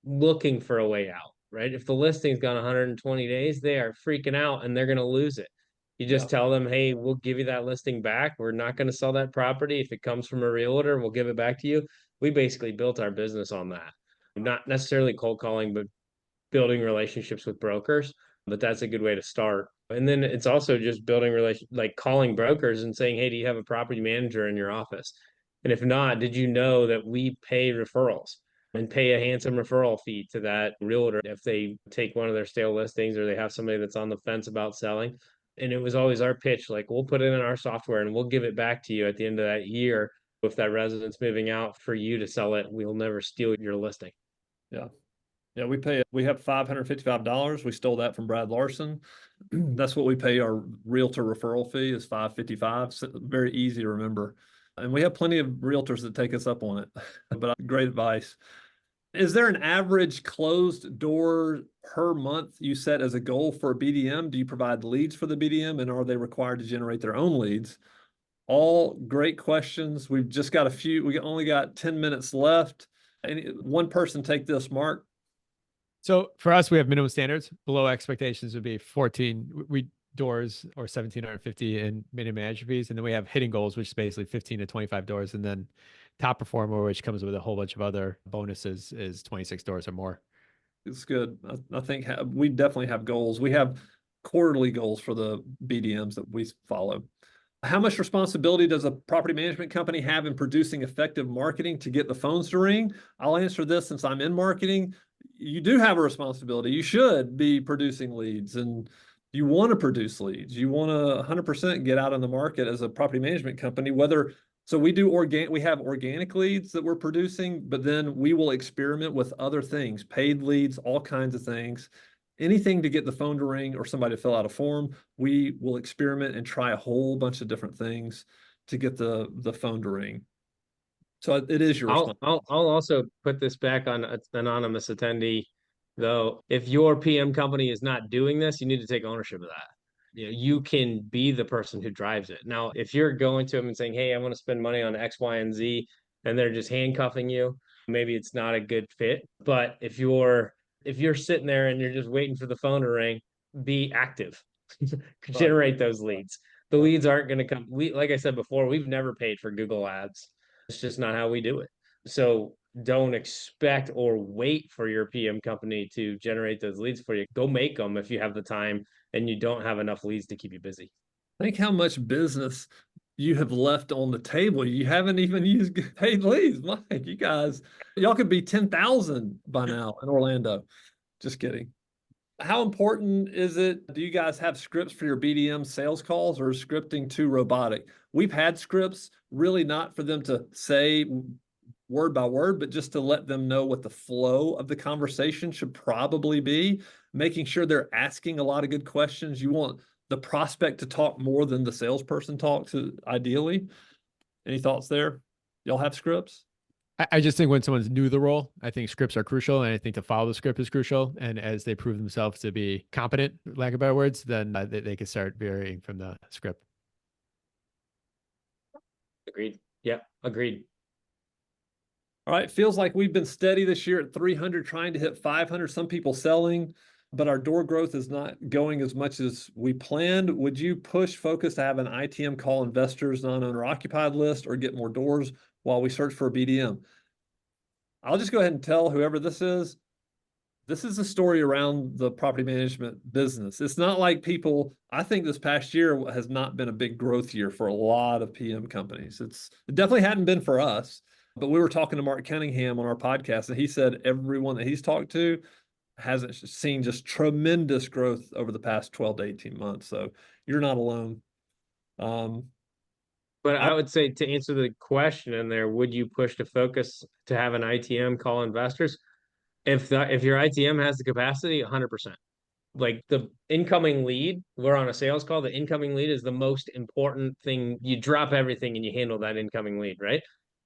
looking for a way out, right? If the listing's gone 120 days, they are freaking out and they're going to lose it. You just tell them, hey, we'll give you that listing back. We're not going to sell that property. If it comes from a realtor, we'll give it back to you. We basically built our business on that. Not necessarily cold calling, but building relationships with brokers. But that's a good way to start. And then it's also just building like calling brokers and saying, hey, do you have a property manager in your office? And if not, did you know that we pay referrals and pay a handsome referral fee to that realtor if they take one of their stale listings or they have somebody that's on the fence about selling? And it was always our pitch, like, we'll put it in our software and we'll give it back to you at the end of that year. If that resident's moving out, for you to sell it, we'll never steal your listing. Yeah. Yeah, we have $555. We stole that from Brad Larson. That's what we pay our realtor referral fee is $555. So very easy to remember. And we have plenty of realtors that take us up on it, but great advice. Is there an average closed door per month you set as a goal for a BDM? Do you provide leads for the BDM and are they required to generate their own leads? All great questions. We've just got a few. We only got 10 minutes left. One person take this, Mark. So for us, we have minimum standards. Below expectations would be 14 doors or 1,750 in minimum management fees. And then we have hitting goals, which is basically 15 to 25 doors. And then top performer, which comes with a whole bunch of other bonuses, is 26 doors or more. It's good. I think we definitely have goals. We have quarterly goals for the BDMs that we follow. How much responsibility does a property management company have in producing effective marketing to get the phones to ring? I'll answer this since I'm in marketing. You do have a responsibility. You should be producing leads, and you want to produce leads. You want to 100% get out in the market as a property management company, so we have organic leads that we're producing, but then we will experiment with other things, paid leads, all kinds of things. Anything to get the phone to ring or somebody to fill out a form, we will experiment and try a whole bunch of different things to get the phone to ring. So it is your responsibility. I'll also put this back on an anonymous attendee, though. If your PM company is not doing this, you need to take ownership of that. You can be the person who drives it. Now, if you're going to them and saying, "Hey, I want to spend money on X, Y, and Z," and they're just handcuffing you, maybe it's not a good fit. But if you're sitting there and you're just waiting for the phone to ring, be active. Generate those leads. The leads aren't going to come. Like I said before, we've never paid for Google Ads. It's just not how we do it. So don't expect or wait for your PM company to generate those leads for you. Go make them if you have the time and you don't have enough leads to keep you busy. Think how much business you have left on the table. You haven't even used paid leads. Mike, y'all could be 10,000 by now in Orlando. Just kidding. How important is it? Do you guys have scripts for your BDM sales calls, or is scripting too robotic? We've had scripts, really not for them to say word by word, but just to let them know what the flow of the conversation should probably be, making sure they're asking a lot of good questions. You want the prospect to talk more than the salesperson talks, ideally. Any thoughts there? Y'all have scripts? I just think when someone's new to the role, I think scripts are crucial, and I think to follow the script is crucial. And as they prove themselves to be competent, lack of better words, then they can start varying from the script. Agreed. Yeah, agreed. All right. Feels like we've been steady this year at 300, trying to hit 500. Some people selling, but our door growth is not going as much as we planned. Would you push focus to have an ITM call investors non-owner occupied list, or get more doors while we search for a BDM? I'll just go ahead and tell whoever this is a story around the property management business. It's not like I think this past year has not been a big growth year for a lot of PM companies. It definitely hadn't been for us, but we were talking to Mark Cunningham on our podcast, and he said everyone that he's talked to hasn't seen just tremendous growth over the past 12 to 18 months. So you're not alone. But I would say, to answer the question in there, would you push to focus to have an ITM call investors? If your ITM has the capacity, 100%. Like, the incoming lead, we're on a sales call. The incoming lead is the most important thing. You drop everything and you handle that incoming lead, right?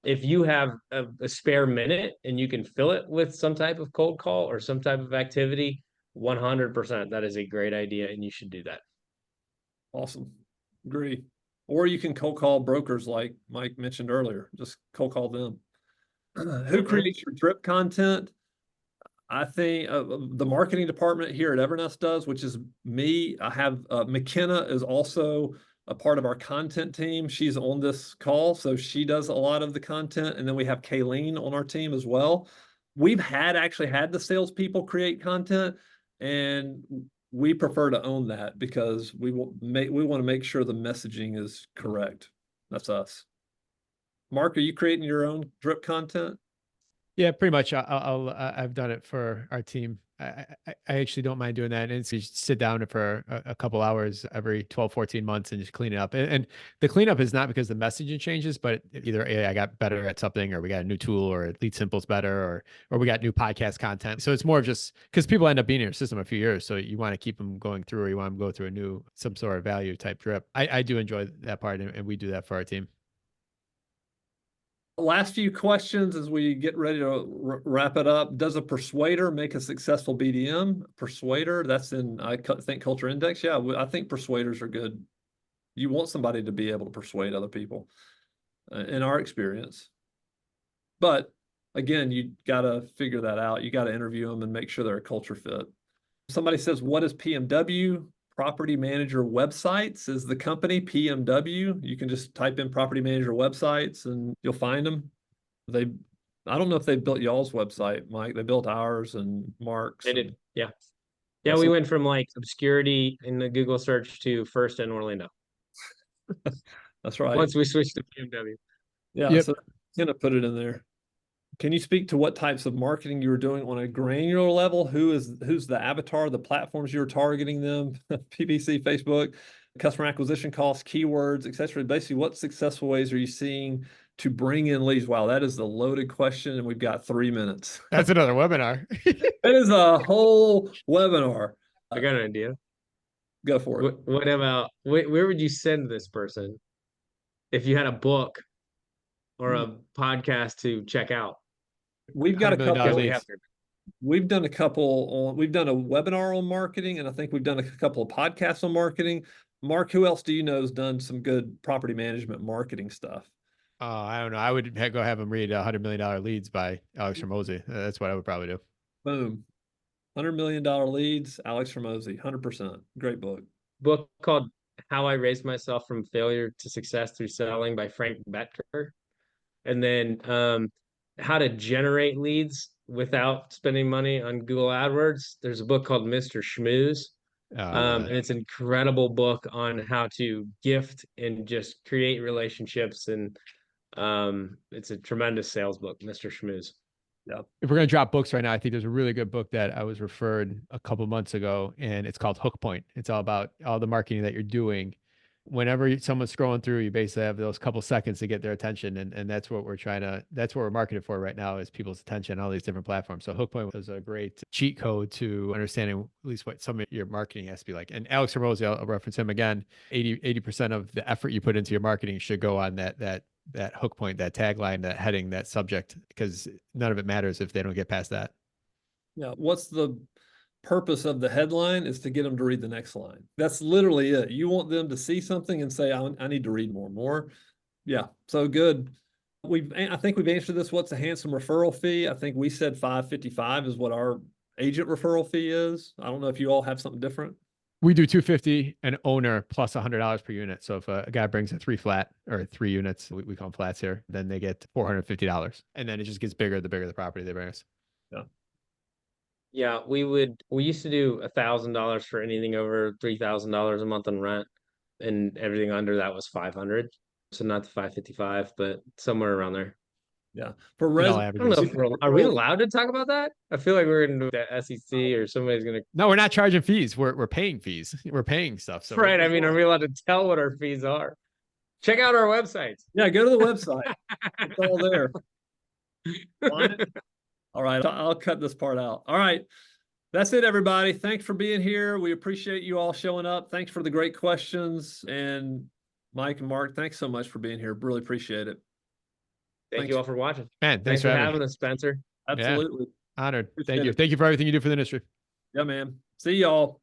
If you have a spare minute and you can fill it with some type of cold call or some type of activity, 100%, that is a great idea, and you should do that. Awesome. Agree. Or you can cold call brokers like Mike mentioned earlier. Just cold call them. Who creates your drip content? I think the marketing department here at Evernest does, which is me. I have McKenna is also a part of our content team. She's on this call, so she does a lot of the content. And then we have Kayleen on our team as well. We've actually had the salespeople create content, and we prefer to own that because we want to make sure the messaging is correct. That's us. Mark, are you creating your own drip content? Yeah, pretty much. I've done it for our team. I actually don't mind doing that. And so you sit down for a couple hours every 12, 14 months and just clean it up. And the cleanup is not because the messaging changes, but either I got better at something, or we got a new tool, or Lead Simple's better, or we got new podcast content. So it's more of just because people end up being in your system a few years. So you want to keep them going through, or you want them to go through some sort of value type drip. I do enjoy that part, and we do that for our team. Last few questions as we get ready to wrap it up. Does a persuader make a successful BDM? Persuader, that's in, I think, Culture Index. Yeah, I think persuaders are good. You want somebody to be able to persuade other people, in our experience. But again, you got to figure that out. You got to interview them and make sure they're a culture fit. Somebody says, what is PMW? Property Manager Websites is the company, PMW. You can just type in Property Manager Websites and you'll find them. I don't know if they built y'all's website, Mike. They built ours and Mark's. They and- did. Yeah. Yeah, That's we a- went from like obscurity in the Google search to first in Orlando That's right. once we switched to BMW. Yeah, Yep. so gonna put it in there. Can you speak to what types of marketing you were doing on a granular level? Who's the avatar, the platforms you're targeting them, PPC, Facebook, customer acquisition costs, keywords, etc. Basically, what successful ways are you seeing to bring in leads? Wow, that is the loaded question, and we've got 3 minutes. That's another webinar. It is a whole webinar. I got an idea. Go for it. What about where would you send this person if you had a book or a podcast to check out? We've got a $100 million couple. We leads. have to. We've done a couple on. We've done a webinar on marketing, and I think we've done a couple of podcasts on marketing. Mark, who else do you know has done some good property management marketing stuff? I don't know. I would go have him read $100 million leads by Alex Hormozy. That's what I would probably do. Boom. $100 million leads, Alex Hormozy, 100%. Great book. Book called How I Raised Myself from Failure to Success Through Selling by Frank Bettker. And then How to Generate Leads Without Spending Money on Google AdWords. There's a book called Mr. Schmooze. And it's an incredible book on how to gift and just create relationships. And it's a tremendous sales book, Mr. Schmooze. Yeah. If we're going to drop books right now, I think there's a really good book that I was referred a couple months ago, and it's called Hook Point. It's all about all the marketing that you're doing. Whenever someone's scrolling through, you basically have those couple seconds to get their attention. And that's what that's what we're marketing for right now is people's attention on all these different platforms. So Hook Point was a great cheat code to understanding at least what some of your marketing has to be like. And Alex Hormozy, I'll reference him again, 80% of the effort you put into your marketing should go on that hook point, that tagline, that heading, that subject, because none of it matters if they don't get past that. Yeah. What's the purpose of the headline is to get them to read the next line. That's literally it. You want them to see something and say, I need to read more. Yeah. So good. I think we've answered this. What's a handsome referral fee? I think we said $555 is what our agent referral fee is. I don't know if you all have something different. We do $250 an owner plus $100 per unit. So if a guy brings a 3 flat or 3 units, we call them flats here, then they get $450. And then it just gets bigger the bigger the property they bring us. Yeah. Yeah, we used to do $1,000 for anything over $3,000 a month in rent, and everything under that was 500. So not the 555, but somewhere around there. Yeah. For It all I don't know averages. if are we allowed to talk about that? I feel like we're gonna do the SEC or somebody's gonna. No, we're not charging fees. We're paying fees. We're paying stuff. So Right. I mean, are we allowed to tell what our fees are? Check out our websites. Yeah, go to the website. It's all there. All right, I'll cut this part out. All right. That's it, everybody. Thanks for being here. We appreciate you all showing up. Thanks for the great questions. And Mike and Mark, thanks so much for being here. Really appreciate it. Thank Thanks. you all for watching. Man, Thanks for having us, Spencer. Absolutely. Honored. Appreciate Thank you. it. Thank you for everything you do for the industry. Yeah, man. See y'all.